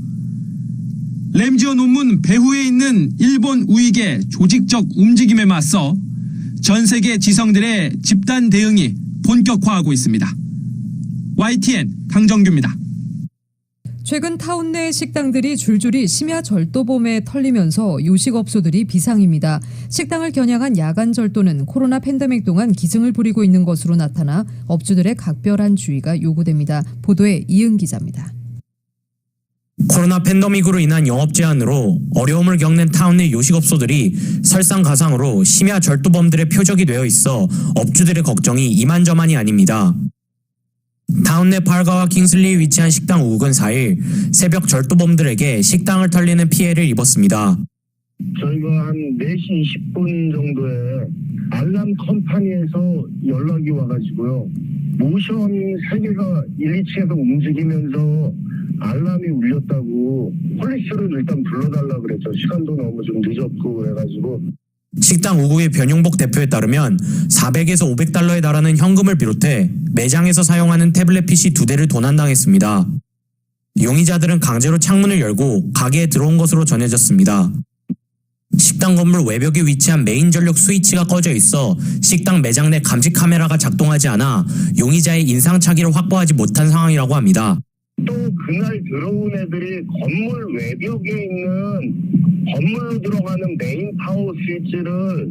램지어 논문 배후에 있는 일본 우익의 조직적 움직임에 맞서 전 세계 지성들의 집단 대응이 본격화하고 있습니다. YTN 강정규입니다. 최근 타운 내 식당들이 줄줄이 심야 절도범에 털리면서 요식업소들이 비상입니다. 식당을 겨냥한 야간 절도는 코로나 팬데믹 동안 기승을 부리고 있는 것으로 나타나 업주들의 각별한 주의가 요구됩니다. 보도에 이은 기자입니다. 코로나 팬데믹으로 인한 영업 제한으로 어려움을 겪는 타운 내 요식업소들이 설상가상으로 심야 절도범들의 표적이 되어 있어 업주들의 걱정이 이만저만이 아닙니다. 타운 내 팔가와 킹슬리에 위치한 식당 우국은 4일 새벽 절도범들에게 식당을 털리는 피해를 입었습니다. 저희가 한 4시 20분 정도에 알람 컴퍼니에서 연락이 와가지고요. 모션 3개가 1, 2층에서 움직이면서 알람이 울렸다고 폴리스를 일단 불러달라고 그랬죠. 시간도 너무 좀 늦었고 그래가지고. 식당 우국의 변용복 대표에 따르면 400에서 500달러에 달하는 현금을 비롯해 매장에서 사용하는 태블릿 PC 2대를 도난당했습니다. 용의자들은 강제로 창문을 열고 가게에 들어온 것으로 전해졌습니다. 식당 건물 외벽에 위치한 메인 전력 스위치가 꺼져 있어 식당 매장 내 감시 카메라가 작동하지 않아 용의자의 인상착의를 확보하지 못한 상황이라고 합니다. 또 그날 들어온 애들이 건물 외벽에 있는 건물로 들어가는 메인 파워 스위치를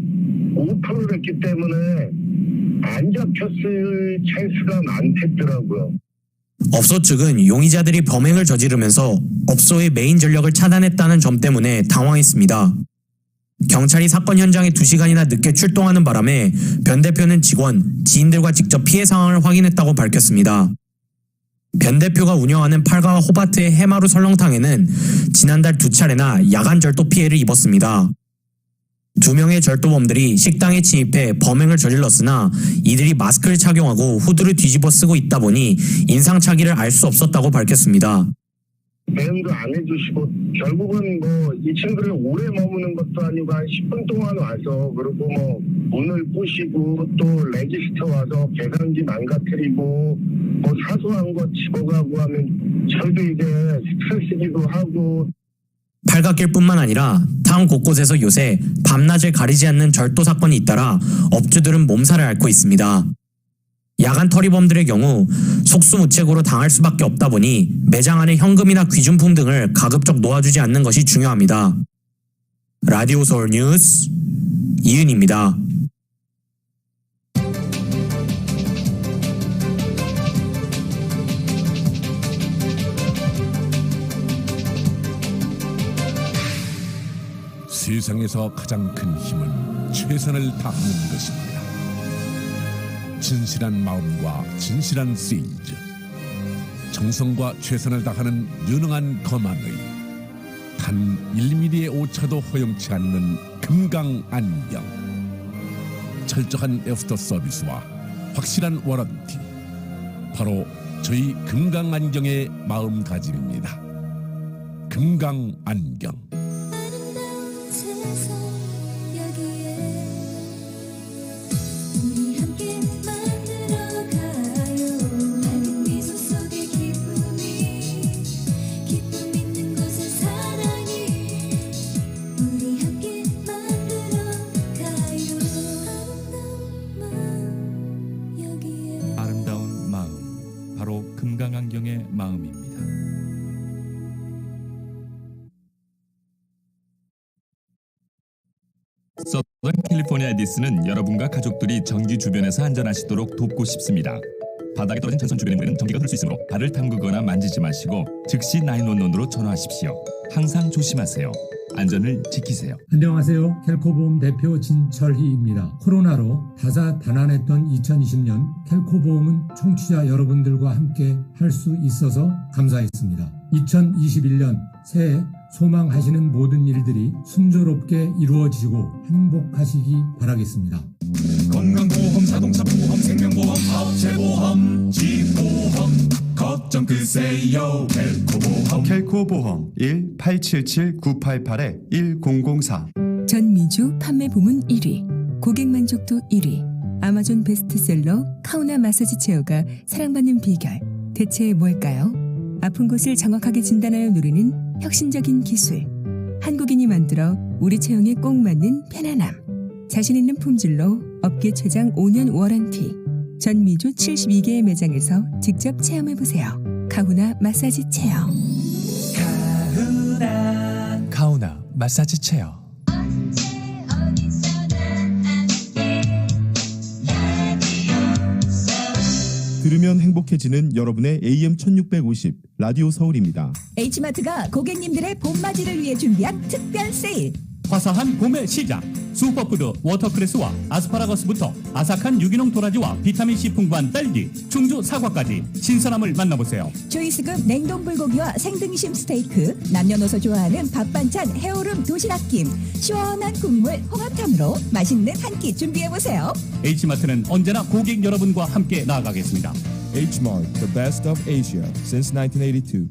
오픈을 했기 때문에 안 잡혔을 찬스가 많겠더라고요. 업소 측은 용의자들이 범행을 저지르면서 업소의 메인 전력을 차단했다는 점 때문에 당황했습니다. 경찰이 사건 현장에 2시간이나 늦게 출동하는 바람에 변 대표는 직원, 지인들과 직접 피해 상황을 확인했다고 밝혔습니다. 변 대표가 운영하는 팔가와 호바트의 해마루 설렁탕에는 지난달 2차례나 야간 절도 피해를 입었습니다. 2명의 절도범들이 식당에 침입해 범행을 저질렀으나 이들이 마스크를 착용하고 후드를 뒤집어 쓰고 있다 보니 인상착의를 알 수 없었다고 밝혔습니다. 대응도 안 해주시고 결국은 뭐 이 친구를 오래 머무는 것도 아니고 한 10분 동안 와서 그리고 뭐 문을 부시고 또 레지스터 와서 계산기 망가뜨리고 뭐 사소한 거 집어가고 하면 저희도 이제 스트레스기도 하고. 팔각길뿐만 아니라 타운 곳곳에서 요새 밤낮을 가리지 않는 절도 사건이 잇따라 업주들은 몸살을 앓고 있습니다. 야간 터리범들의 경우 속수무책으로 당할 수밖에 없다 보니 매장 안에 현금이나 귀중품 등을 가급적 놓아주지 않는 것이 중요합니다. 라디오 서울 뉴스 이은입니다. 세상에서 가장 큰 힘은 최선을 다하는 것입니다. 진실한 마음과 진실한 세일즈, 정성과 최선을 다하는 유능한 검안의 단 1mm의 오차도 허용치 않는 금강안경, 철저한 애프터 서비스와 확실한 워런티, 바로 저희 금강안경의 마음가짐입니다. 금강안경. 아름다운 마음, 바로 금강안경의 마음입니다. 서던 캘리포니아 에디슨은 여러분과 가족들이 전기 주변에서 안전하시도록 돕고 싶습니다. 바닥에 떨어진 전선 주변의 물에는 전기가 흐를 수 있으므로 발을 담그거나 만지지 마시고 즉시 911으로 전화하십시오. 항상 조심하세요. 안전을 지키세요. 안녕하세요. 켈코보험 대표 진철희입니다. 코로나로 다사다난했던 2020년 켈코보험은 청취자 여러분들과 함께 할 수 있어서 감사했습니다. 2021년 새해 소망하시는 모든 일들이 순조롭게 이루어지고 행복하시기 바라겠습니다. 건강보험, 자동차 보험, 생명보험, 사업체보험, 집보험 걱정 끄세요. 켈코보험. 켈코보험 1-877-988-1004. 전미주 판매 부문 1위, 고객 만족도 1위, 아마존 베스트셀러 카우나 마사지 체어가 사랑받는 비결, 대체 뭘까요? 아픈 곳을 정확하게 진단하여 누르는 혁신적인 기술, 한국인이 만들어 우리 체형에 꼭 맞는 편안함, 자신 있는 품질로 업계 최장 5년 워런티, 전미주 72개의 매장에서 직접 체험해보세요. 카우나 마사지 체어. 카우나 마사지 체어. 들으면 행복해지는 여러분의 AM 1650 라디오 서울입니다. H마트가 고객님들의 봄맞이를 위해 준비한 특별 세일. 화사한 봄의 시작, 슈퍼푸드 워터크레스와 아스파라거스부터 아삭한 유기농 도라지와 비타민C 풍부한 딸기, 충주 사과까지 신선함을 만나보세요. 초이스급 냉동 불고기와 생등심 스테이크, 남녀노소 좋아하는 밥반찬 해오름 도시락김, 시원한 국물 홍합탕으로 맛있는 한 끼 준비해보세요. H마트는 언제나 고객 여러분과 함께 나아가겠습니다. Hmart, the best of Asia since 1982.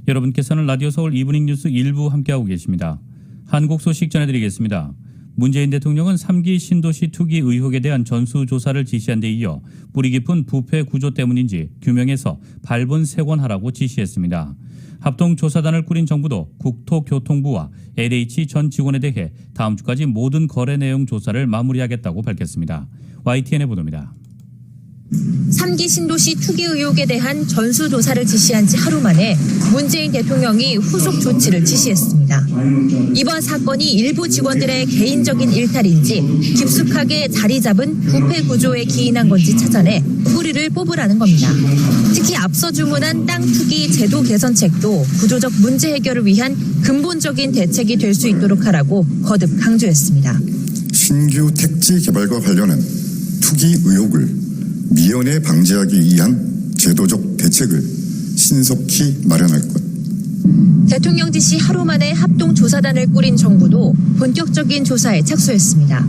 여러분께서는 라디오 서울 이브닝 뉴스 1부 함께하고 계십니다. 한국 소식 전해드리겠습니다. 문재인 대통령은 3기 신도시 투기 의혹에 대한 전수조사를 지시한 데 이어 뿌리 깊은 부패 구조 때문인지 규명해서 발본색원하라고 지시했습니다. 합동조사단을 꾸린 정부도 국토교통부와 LH 전 직원에 대해 다음 주까지 모든 거래 내용 조사를 마무리하겠다고 밝혔습니다. YTN의 보도입니다. 3기 신도시 투기 의혹에 대한 전수조사를 지시한 지 하루 만에 문재인 대통령이 후속 조치를 지시했습니다. 이번 사건이 일부 직원들의 개인적인 일탈인지 깊숙하게 자리 잡은 부패 구조에 기인한 건지 찾아내 뿌리를 뽑으라는 겁니다. 특히 앞서 주문한 땅 투기 제도 개선책도 구조적 문제 해결을 위한 근본적인 대책이 될 수 있도록 하라고 거듭 강조했습니다. 신규 택지 개발과 관련한 투기 의혹을 미연에 방지하기 위한 제도적 대책을 신속히 마련할 것, 대통령 지시 하루 만에 합동조사단을 꾸린 정부도 본격적인 조사에 착수했습니다.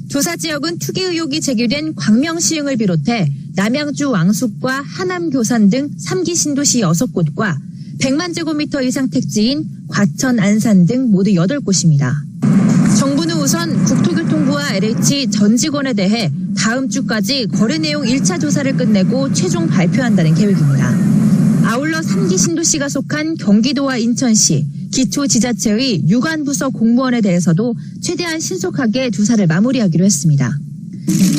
조사 지역은 투기 의혹이 제기된 광명시흥을 비롯해 남양주 왕숙과 하남 교산 등 3기 신도시 6곳과 100만 제곱미터 이상 택지인 과천, 안산 등 모두 8곳입니다. 정부는 우선 국토교통부와 LH 전 직원에 대해 다음 주까지 거래 내용 1차 조사를 끝내고 최종 발표한다는 계획입니다. 아울러 3기 신도시가 속한 경기도와 인천시, 기초지자체의 유관부서 공무원에 대해서도 최대한 신속하게 조사를 마무리하기로 했습니다.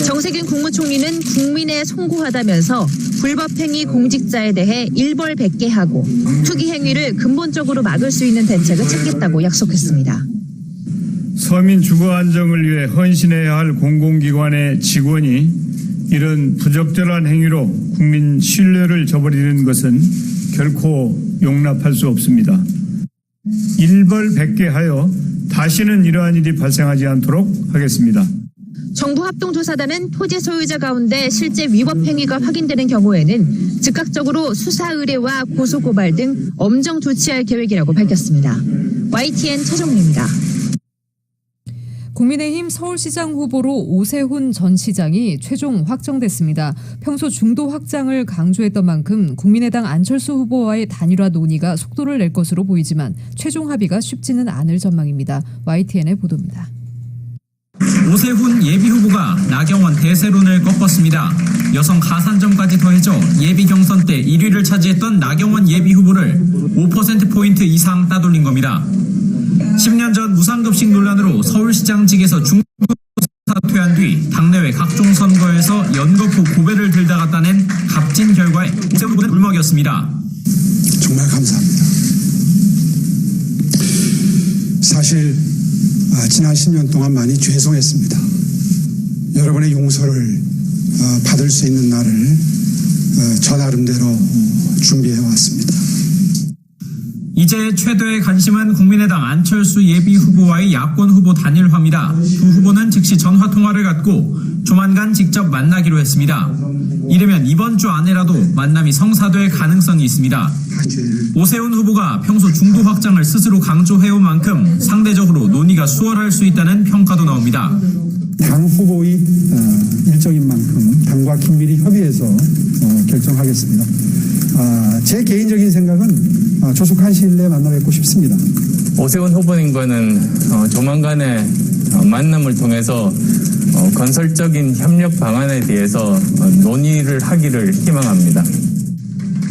정세균 국무총리는 국민에 송구하다면서 불법행위 공직자에 대해 일벌백계 하고 투기 행위를 근본적으로 막을 수 있는 대책을 찾겠다고 약속했습니다. 서민 주거 안정을 위해 헌신해야 할 공공기관의 직원이 이런 부적절한 행위로 국민 신뢰를 저버리는 것은 결코 용납할 수 없습니다. 일벌백계하여 다시는 이러한 일이 발생하지 않도록 하겠습니다. 정부 합동조사단은 토지 소유자 가운데 실제 위법 행위가 확인되는 경우에는 즉각적으로 수사 의뢰와 고소고발 등 엄정 조치할 계획이라고 밝혔습니다. YTN 최종리입니다. 국민의힘 서울시장 후보로 오세훈 전 시장이 최종 확정됐습니다. 평소 중도 확장을 강조했던 만큼 국민의당 안철수 후보와의 단일화 논의가 속도를 낼 것으로 보이지만 최종 합의가 쉽지는 않을 전망입니다. YTN의 보도입니다. 오세훈 예비후보가 나경원 대세론을 꺾었습니다. 여성 가산점까지 더해져 예비 경선 때 1위를 차지했던 나경원 예비후보를 5%포인트 이상 따돌린 겁니다. 10년 전 무상급식 논란으로 서울시장직에서 중도 사퇴한 뒤 당내외 각종 선거에서 연거푸 고배를 들다가 따낸 값진 결과에 오세훈 후보는 울먹였습니다. 정말 감사합니다. 사실 지난 10년 동안 많이 죄송했습니다. 여러분의 용서를 받을 수 있는 날을 저 나름대로 준비해 왔습니다. 이제 최대의 관심은 국민의당 안철수 예비후보와의 야권 후보 단일화입니다. 두 후보는 즉시 전화통화를 갖고 조만간 직접 만나기로 했습니다. 이르면 이번 주 안에라도 만남이 성사될 가능성이 있습니다. 오세훈 후보가 평소 중도 확장을 스스로 강조해온 만큼 상대적으로 논의가 수월할 수 있다는 평가도 나옵니다. 당 후보의 일정인 만큼 당과 긴밀히 협의해서 결정하겠습니다. 제 개인적인 생각은 조속한 시일 내에 만나 뵙고 싶습니다. 오세훈 후보님과는 조만간에 만남을 통해서 건설적인 협력 방안에 대해서 논의를 하기를 희망합니다.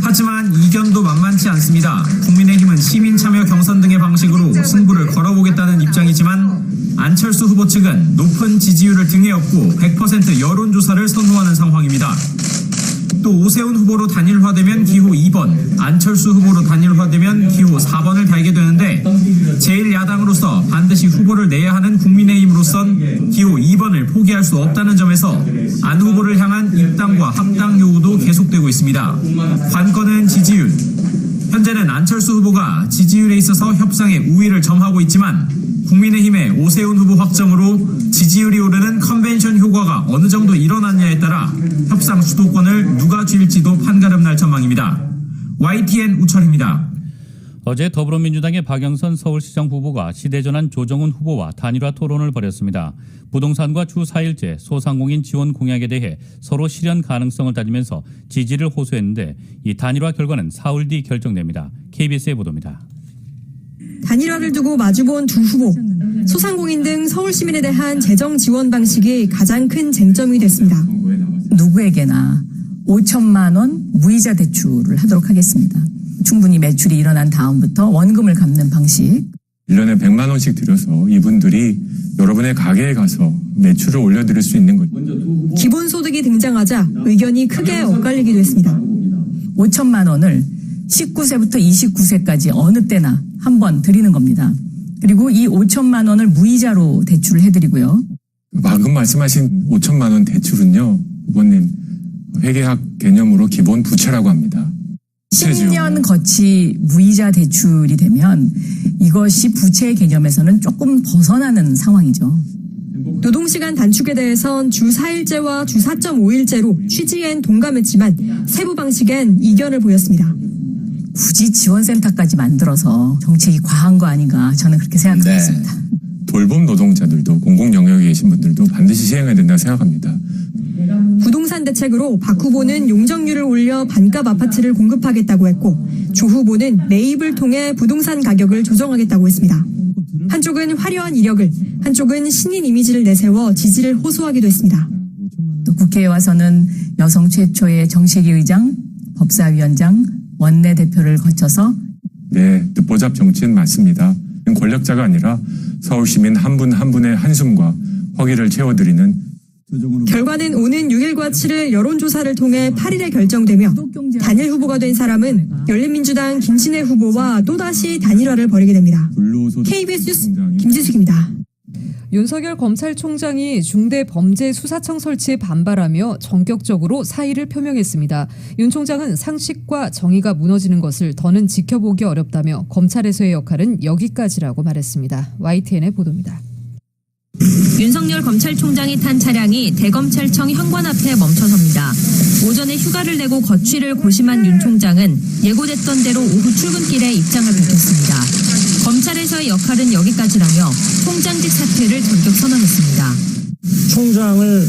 하지만 이견도 만만치 않습니다. 국민의힘은 시민 참여 경선 등의 방식으로 승부를 걸어보겠다는 입장이지만 안철수 후보 측은 높은 지지율을 등에 업고 100% 여론조사를 선호하는 상황입니다. 또 오세훈 후보로 단일화되면 기호 2번, 안철수 후보로 단일화되면 기호 4번을 달게 되는데 제1야당으로서 반드시 후보를 내야 하는 국민의힘으로선 기호 2번을 포기할 수 없다는 점에서 안 후보를 향한 입당과 합당 요구도 계속되고 있습니다. 관건은 지지율. 현재는 안철수 후보가 지지율에 있어서 협상에 우위를 점하고 있지만 국민의힘의 오세훈 후보 확정으로 지지율이 오르는 컨벤션 효과가 어느 정도 일어났냐에 따라 협상 주도권을 누가 쥘지도 판가름 날 전망입니다. YTN 우철입니다. 어제 더불어민주당의 박영선 서울시장 후보가 시대전환 조정훈 후보와 단일화 토론을 벌였습니다. 부동산과 주 4일째 소상공인 지원 공약에 대해 서로 실현 가능성을 따지면서 지지를 호소했는데 이 단일화 결과는 사흘 뒤 결정됩니다. KBS의 보도입니다. 단일화를 두고 마주본 두 후보, 소상공인 등 서울 시민에 대한 재정 지원 방식이 가장 큰 쟁점이 됐습니다. 누구에게나 5천만 원 무이자 대출을 하도록 하겠습니다. 충분히 매출이 일어난 다음부터 원금을 갚는 방식. 1년에 100만 원씩 들여서 이분들이 여러분의 가게에 가서 매출을 올려드릴 수 있는 거죠. 기본소득이 등장하자 의견이 크게 엇갈리기도 했습니다. 5천만 원을 19세부터 29세까지 어느 때나 한 번 드리는 겁니다. 그리고 이 5천만 원을 무이자로 대출을 해드리고요. 방금 말씀하신 5천만 원 대출은요, 후보님, 회계학 개념으로 기본 부채라고 합니다. 10년 거치 무이자 대출이 되면 이것이 부채 개념에서는 조금 벗어나는 상황이죠. 노동시간 단축에 대해선 주 4일제와 주 4.5일제로 취지엔 동감했지만 세부 방식엔 이견을 보였습니다. 굳이 지원센터까지 만들어서 정책이 과한 거 아닌가 저는 그렇게 생각하고 있습니다. 돌봄 노동자들도 공공 영역에 계신 분들도 반드시 시행해야 된다고 생각합니다. 부동산 대책으로 박 후보는 용적률을 올려 반값 아파트를 공급하겠다고 했고 조 후보는 매입을 통해 부동산 가격을 조정하겠다고 했습니다. 한쪽은 화려한 이력을, 한쪽은 신인 이미지를 내세워 지지를 호소하기도 했습니다. 또 국회에 와서는 여성 최초의 정책위 의장, 법사위원장, 원내대표를 거쳐서 네, 듣보잡 정치는 맞습니다. 권력자가 아니라 서울 시민 한 분 한 분의 한숨과 허기를 채워드리는 결과는 오는 6일과 7일 여론조사를 통해 8일에 결정되며 단일 후보가 된 사람은 열린민주당 김신혜 후보와 또다시 단일화를 벌이게 됩니다. KBS 뉴스 김지숙입니다. 윤석열 검찰총장이 중대범죄수사청 설치에 반발하며 전격적으로 사의를 표명했습니다. 윤 총장은 상식과 정의가 무너지는 것을 더는 지켜보기 어렵다며 검찰에서의 역할은 여기까지라고 말했습니다. YTN의 보도입니다. 윤석열 검찰총장이 탄 차량이 대검찰청 현관 앞에 멈춰섭니다. 오전에 휴가를 내고 거취를 고심한 윤 총장은 예고됐던 대로 오후 출근길에 입장을 밝혔습니다. 검찰에서의 역할은 여기까지라며 총장직 사퇴를 전격 선언했습니다. 총장을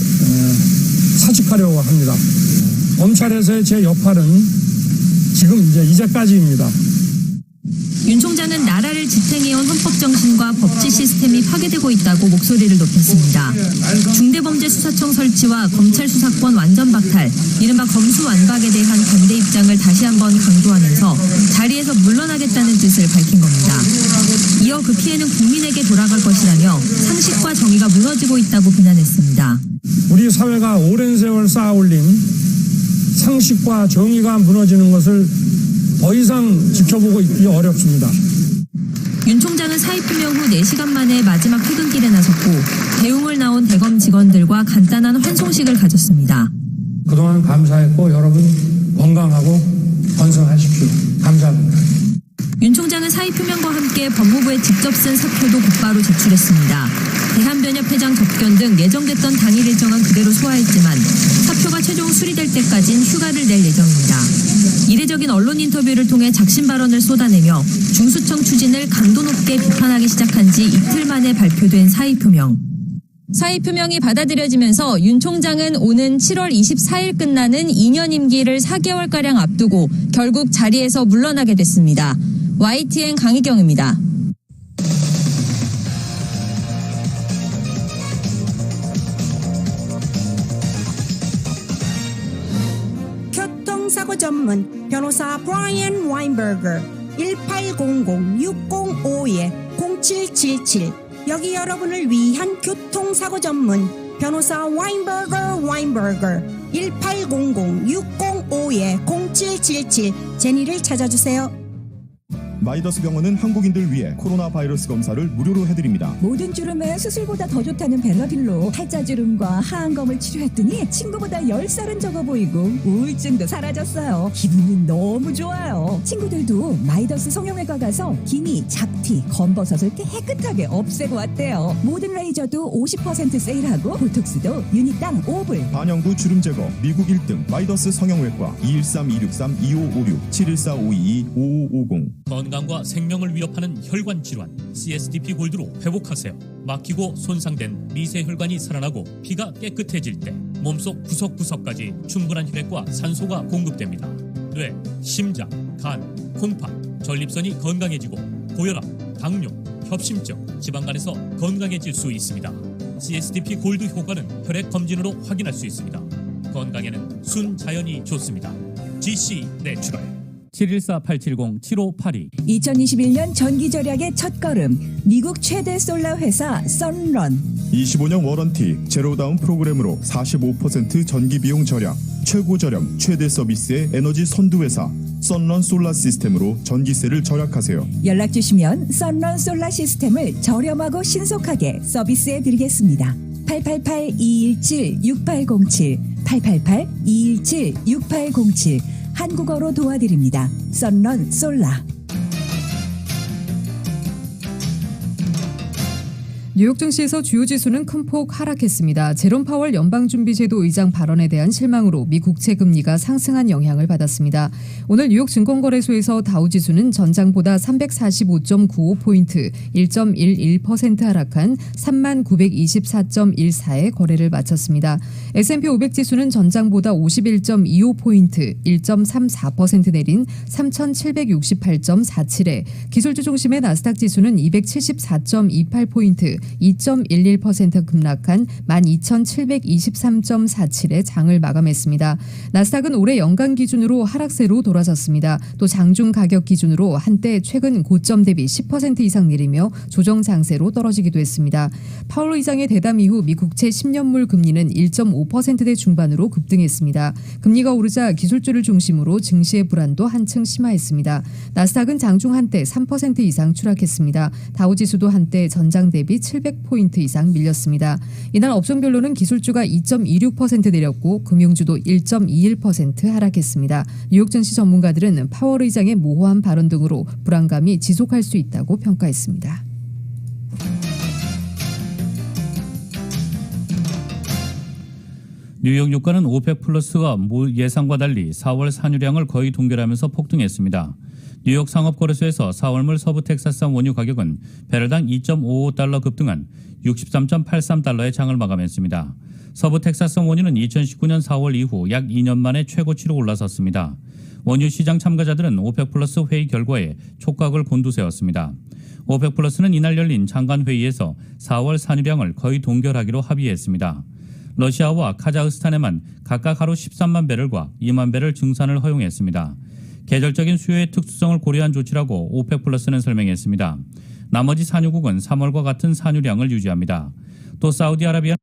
사직하려고 합니다. 검찰에서의 제 역할은 지금 이제까지입니다. 윤 총장은 나라를 지탱해온 헌법 정신과 법치 시스템이 파괴되고 있다고 목소리를 높였습니다. 중대범죄수사청 설치와 검찰 수사권 완전 박탈, 이른바 검수완박에 대한 반대 입장을 다시 한번 강조하면서 자리에서 물러나겠다는 뜻을 밝힌 겁니다. 이어 그 피해는 국민에게 돌아갈 것이라며 상식과 정의가 무너지고 있다고 비난했습니다. 우리 사회가 오랜 세월 쌓아올린 상식과 정의가 무너지는 것을 더 이상 지켜보고 있기 어렵습니다. 윤 총장은 사의 표명 후 4시간 만에 마지막 퇴근길에 나섰고 대웅을 나온 대검 직원들과 간단한 환송식을 가졌습니다. 그동안 감사했고 여러분 건강하고 건강하십시오. 감사합니다. 윤 총장은 사의 표명과 함께 법무부에 직접 쓴 사표도 곧바로 제출했습니다. 대한변협회장 접견 등 예정됐던 당일 일정은 그대로 소화했지만 사표가 최종 수리될 때까지는 휴가를 낼 예정입니다. 이례적인 언론 인터뷰를 통해 작심 발언을 쏟아내며 중수청 추진을 강도 높게 비판하기 시작한 지 이틀 만에 발표된 사의 표명. 사의 표명이 받아들여지면서 윤 총장은 오는 7월 24일 끝나는 2년 임기를 4개월가량 앞두고 결국 자리에서 물러나게 됐습니다. YTN 강희경입니다. 교통사고 전문 변호사 브라이언 와인버거 1800-605-0777 여기 여러분을 위한 교통사고 전문 변호사 와인버거 1800-605-0777 제니를 찾아주세요. 마이더스 병원은 한국인들 위해 코로나 바이러스 검사를 무료로 해드립니다. 모든 주름에 수술보다 더 좋다는 벨라빌로 팔자주름과 하안검을 치료했더니 친구보다 10살은 적어 보이고 우울증도 사라졌어요. 기분이 너무 좋아요. 친구들도 마이더스 성형외과 가서 기미, 잡티, 검버섯을 깨끗하게 없애고 왔대요. 모든 레이저도 50% 세일하고 보톡스도 유닛당 5불. 반영구 주름 제거 미국 1등 마이더스 성형외과 213-263-2556-714-522-5550 건강과 생명을 위협하는 혈관 질환 CSDP 골드로 회복하세요. 막히고 손상된 미세 혈관이 살아나고 피가 깨끗해질 때 몸속 구석구석까지 충분한 혈액과 산소가 공급됩니다. 뇌, 심장, 간, 콩팥, 전립선이 건강해지고 고혈압, 당뇨, 협심증, 지방간에서 건강해질 수 있습니다. CSDP 골드 효과는 혈액 검진으로 확인할 수 있습니다. 건강에는 순자연이 좋습니다. GC 내추럴 714-870-7582 2021년 전기 절약의 첫걸음 미국 최대 솔라 회사 선런 25년 워런티 제로다운 프로그램으로 45% 전기 비용 절약 최고 저렴 최대 서비스의 에너지 선두회사 선런 솔라 시스템으로 전기세를 절약하세요. 연락 주시면 선런 솔라 시스템을 저렴하고 신속하게 서비스해 드리겠습니다. 888-217-6807 888-217-6807 한국어로 도와드립니다. 선런 솔라. 뉴욕 증시에서 주요 지수는 큰 폭 하락했습니다. 제롬 파월 연방준비제도 의장 발언에 대한 실망으로 미 국채 금리가 상승한 영향을 받았습니다. 오늘 뉴욕 증권거래소에서 다우지수는 전장보다 345.95포인트, 1.11% 하락한 3924.14에 거래를 마쳤습니다. S&P 500지수는 전장보다 51.25포인트, 1.34% 내린 3768.47에, 기술주 중심의 나스닥 지수는 274.28포인트, 2.11% 급락한 12,723.47의 장을 마감했습니다. 나스닥은 올해 연간 기준으로 하락세로 돌아섰습니다. 또 장중 가격 기준으로 한때 최근 고점 대비 10% 이상 내리며 조정 장세로 떨어지기도 했습니다. 파월 의장의 대담 이후 미 국채 10년물 금리는 1.5%대 중반으로 급등했습니다. 금리가 오르자 기술주를 중심으로 증시의 불안도 한층 심화했습니다. 나스닥은 장중 한때 3% 이상 추락했습니다. 다우지수도 한때 전장 대비 700포인트 이상 밀렸습니다. 이날 업종별로는 기술주가 2.26% 내렸고 금융주도 1.21% 하락했습니다. 뉴욕 증시 전문가들은 파월 의장의 모호한 발언 등으로 불안감이 지속할 수 있다고 평가했습니다. 뉴욕 유가는 오펙 플러스가 예상과 달리 4월 산유량을 거의 동결하면서 폭등했습니다. 뉴욕 상업거래소에서 4월물 서부 텍사스산 원유 가격은 배럴당 2.55달러 급등한 63.83달러의 장을 마감했습니다. 서부 텍사스산 원유는 2019년 4월 이후 약 2년 만에 최고치로 올라섰습니다. 원유 시장 참가자들은 오펙 플러스 회의 결과에 촉각을 곤두세웠습니다. 오펙 플러스는 이날 열린 장관회의에서 4월 산유량을 거의 동결하기로 합의했습니다. 러시아와 카자흐스탄에만 각각 하루 13만 배럴과 2만 배럴 증산을 허용했습니다. 계절적인 수요의 특수성을 고려한 조치라고 오펙 플러스는 설명했습니다. 나머지 산유국은 3월과 같은 산유량을 유지합니다. 또 사우디아라비아는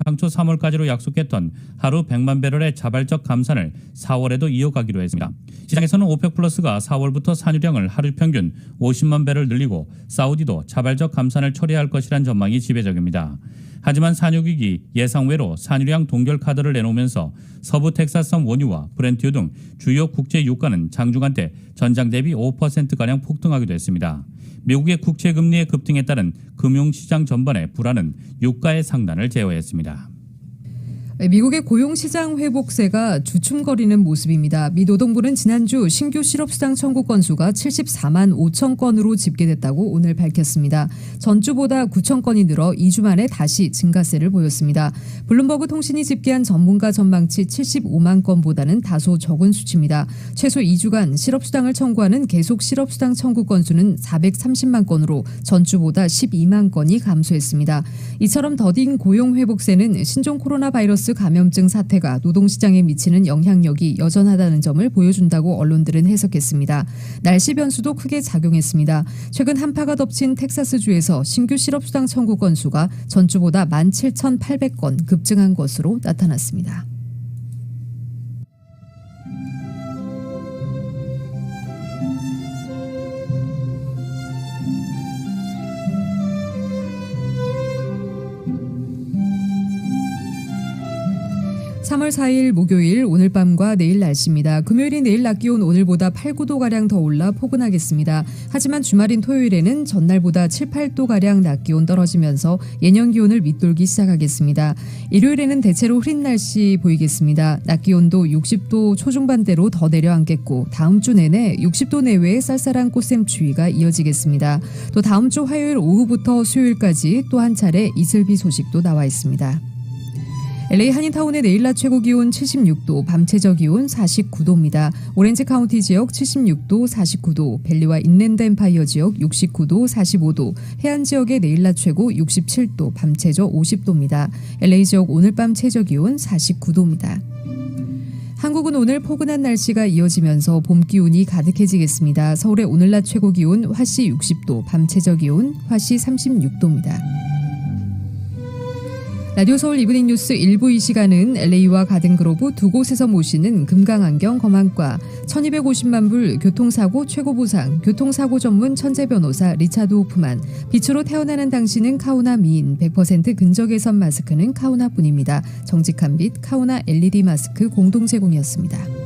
당초 3월까지로 약속했던 하루 100만 배럴의 자발적 감산을 4월에도 이어가기로 했습니다. 시장에서는 오펙 플러스가 4월부터 산유량을 하루 평균 50만 배럴 늘리고 사우디도 자발적 감산을 처리할 것이란 전망이 지배적입니다. 하지만 산유국이 예상외로 산유량 동결 카드를 내놓으면서 서부 텍사스산 원유와 브렌트유 등 주요 국제 유가는 장중한 때 전장 대비 5%가량 폭등하기도 했습니다. 미국의 국채 금리의 급등에 따른 금융시장 전반의 불안은 유가의 상단을 제어했습니다. 미국의 고용시장 회복세가 주춤거리는 모습입니다. 미 노동부는 지난주 신규 실업수당 청구 건수가 74만 5천 건으로 집계됐다고 오늘 밝혔습니다. 전주보다 9천 건이 늘어 2주 만에 다시 증가세를 보였습니다. 블룸버그 통신이 집계한 전문가 전망치 75만 건보다는 다소 적은 수치입니다. 최소 2주간 실업수당을 청구하는 계속 실업수당 청구 건수는 430만 건으로 전주보다 12만 건이 감소했습니다. 이처럼 더딘 고용 회복세는 신종 코로나 바이러스 감염증 사태가 노동시장에 미치는 영향력이 여전하다는 점을 보여준다고 언론들은 해석했습니다. 날씨 변수도 크게 작용했습니다. 최근 한파가 덮친 텍사스주에서 신규 실업수당 청구 건수가 전주보다 17,800건 급증한 것으로 나타났습니다. (3월 4일) 목요일 오늘 밤과 내일 날씨입니다. 금요일인 내일 낮 기온 오늘보다 8, 9도가량 더 올라 포근하겠습니다. 하지만 주말인 토요일에는 전날보다 7, 8도가량 낮 기온 떨어지면서 예년 기온을 밑돌기 시작하겠습니다. 일요일에는 대체로 흐린 날씨 보이겠습니다. 낮 기온도 60도 초중반대로 더 내려앉겠고 다음 주 내내 60도 내외의 쌀쌀한 꽃샘추위가 이어지겠습니다. 또 다음 주 화요일 오후부터 수요일까지 또 한 차례 이슬비 소식도 나와 있습니다. LA 한인타운의 내일 낮 최고 기온 76도, 밤 최저 기온 49도입니다. 오렌지 카운티 지역 76도, 49도, 벨리와 인랜드 엠파이어 지역 69도, 45도, 해안 지역의 내일 낮 최고 67도, 밤 최저 50도입니다. LA 지역 오늘 밤 최저 기온 49도입니다. 한국은 오늘 포근한 날씨가 이어지면서 봄 기운이 가득해지겠습니다. 서울의 오늘 낮 최고 기온 화씨 60도, 밤 최저 기온 화씨 36도입니다. 라디오 서울 이브닝 뉴스 1부 이 시간은 LA와 가든그로브 두 곳에서 모시는 금강안경 검안과 1250만 불 교통사고 최고보상 교통사고 전문 천재 변호사 리차드 호프만 빛으로 태어나는 당신은 카우나 미인 100% 근적외선 마스크는 카우나뿐입니다. 정직한 빛 카우나 LED 마스크 공동 제공이었습니다.